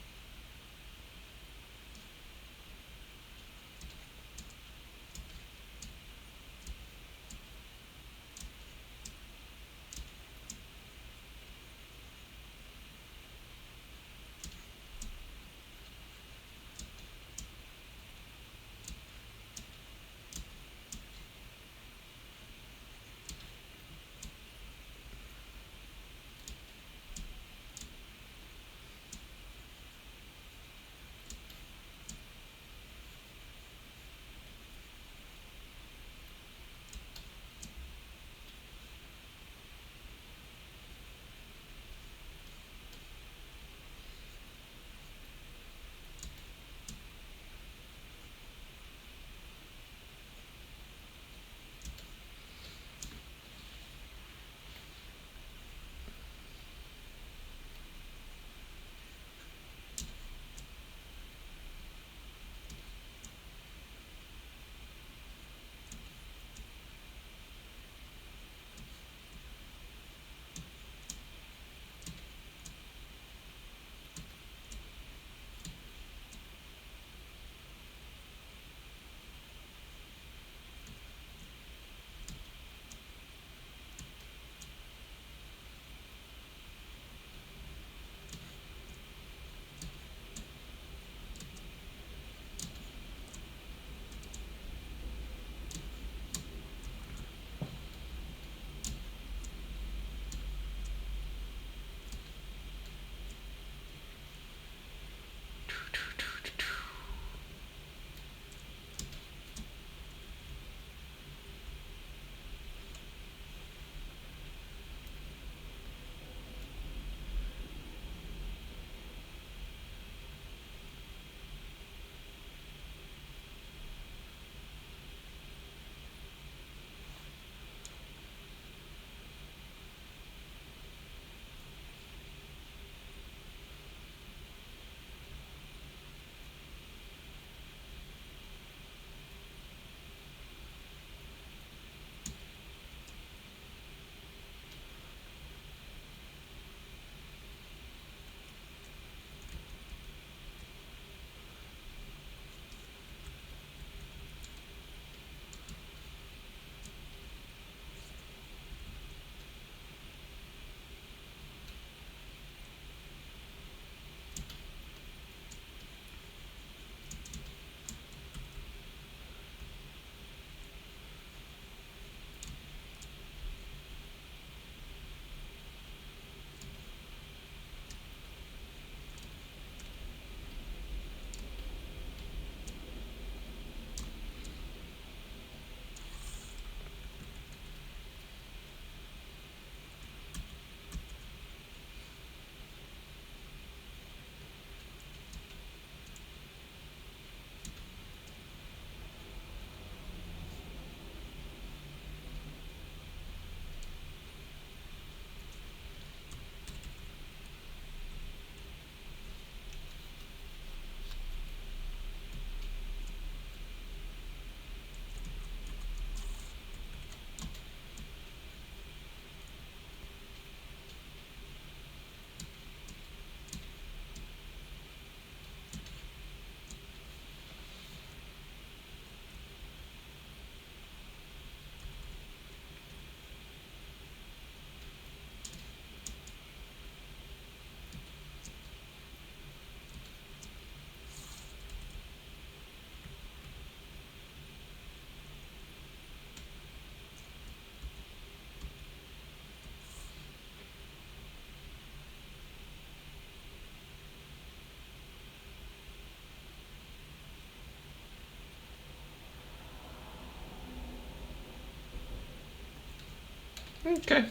Okay.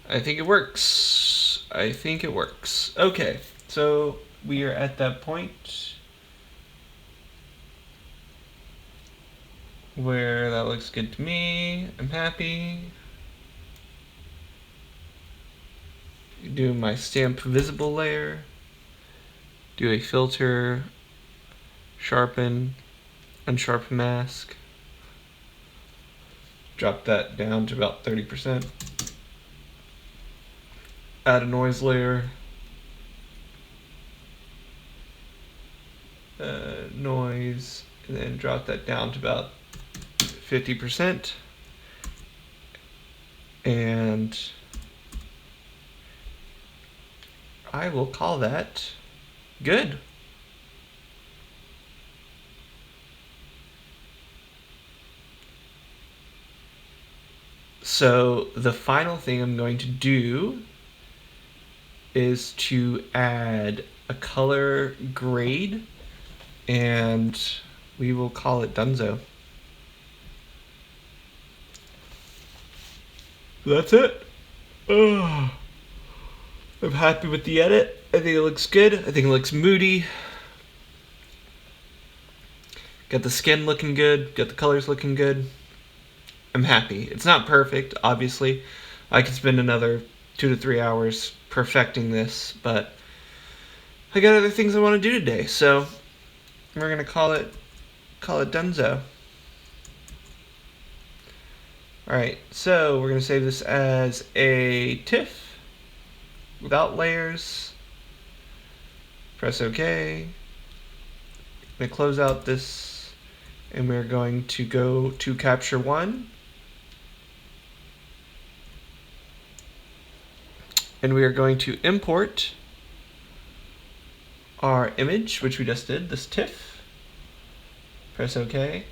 I think it works. I think it works. Okay, so we are at that point where that looks good to me. I'm happy. Do my stamp visible layer. Do a filter, sharpen, unsharpen mask. Drop that down to about 30%. Add a noise layer. Noise, and then drop that down to about 50%. And I will call that good. So the final thing I'm going to do is to add a color grade, and we will call it Dunzo. That's it. Oh, I'm happy with the edit. I think it looks good. I think it looks moody. Got the skin looking good. Got the colors looking good. I'm happy. It's not perfect, obviously. I could spend another 2 to 3 hours perfecting this, but I got other things I want to do today, so we're gonna call it Dunzo. Alright, so we're gonna save this as a TIFF without layers. Press OK. I'm gonna close out this, and we're going to go to Capture One. And we are going to import our image, which we just did, this TIFF. Press OK.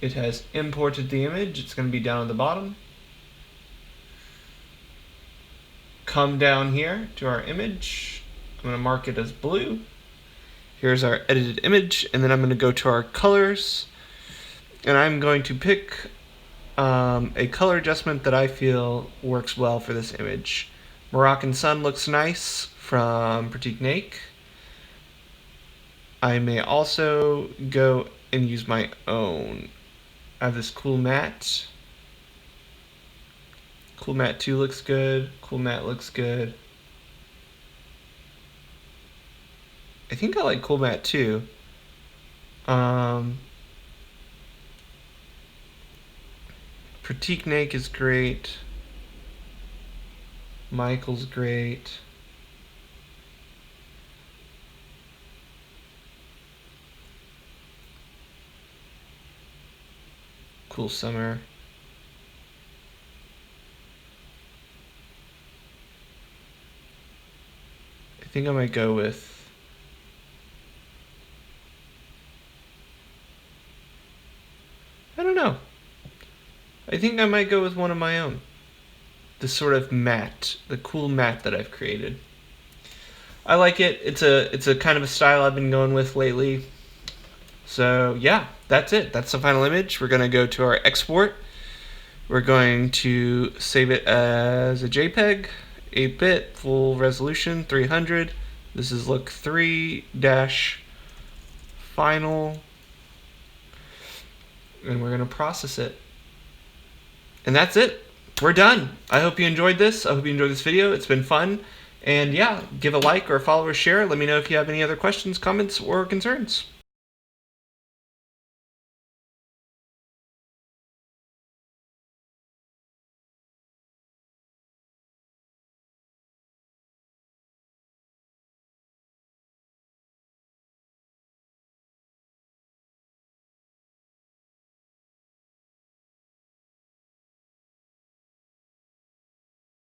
It has imported the image. It's going to be down at the bottom. Come down here to our image. I'm going to mark it as blue. Here's our edited image, and then I'm going to go to our colors, and I'm going to pick a color adjustment that I feel works well for this image. Moroccan Sun looks nice from Pratik Naik. I may also go and use my own. I have this Cool Matte. Cool Matte 2 looks good. Cool Matte looks good. I think I like Cool Matte 2. Pratik Naik is great. Michael's great. Cool Summer. I think I might go with I don't know. I think I might go with one of my own. The sort of matte, the cool matte that I've created. I like it. It's a kind of a style I've been going with lately. So yeah, that's it. That's the final image. We're gonna go to our export. We're going to save it as a JPEG, 8-bit, full resolution, 300. This is look 3-final. And we're gonna process it. And that's it. We're done. I hope you enjoyed this. I hope you enjoyed this video. It's been fun. And yeah, give a like or a follow or share. Let me know if you have any other questions, comments, or concerns.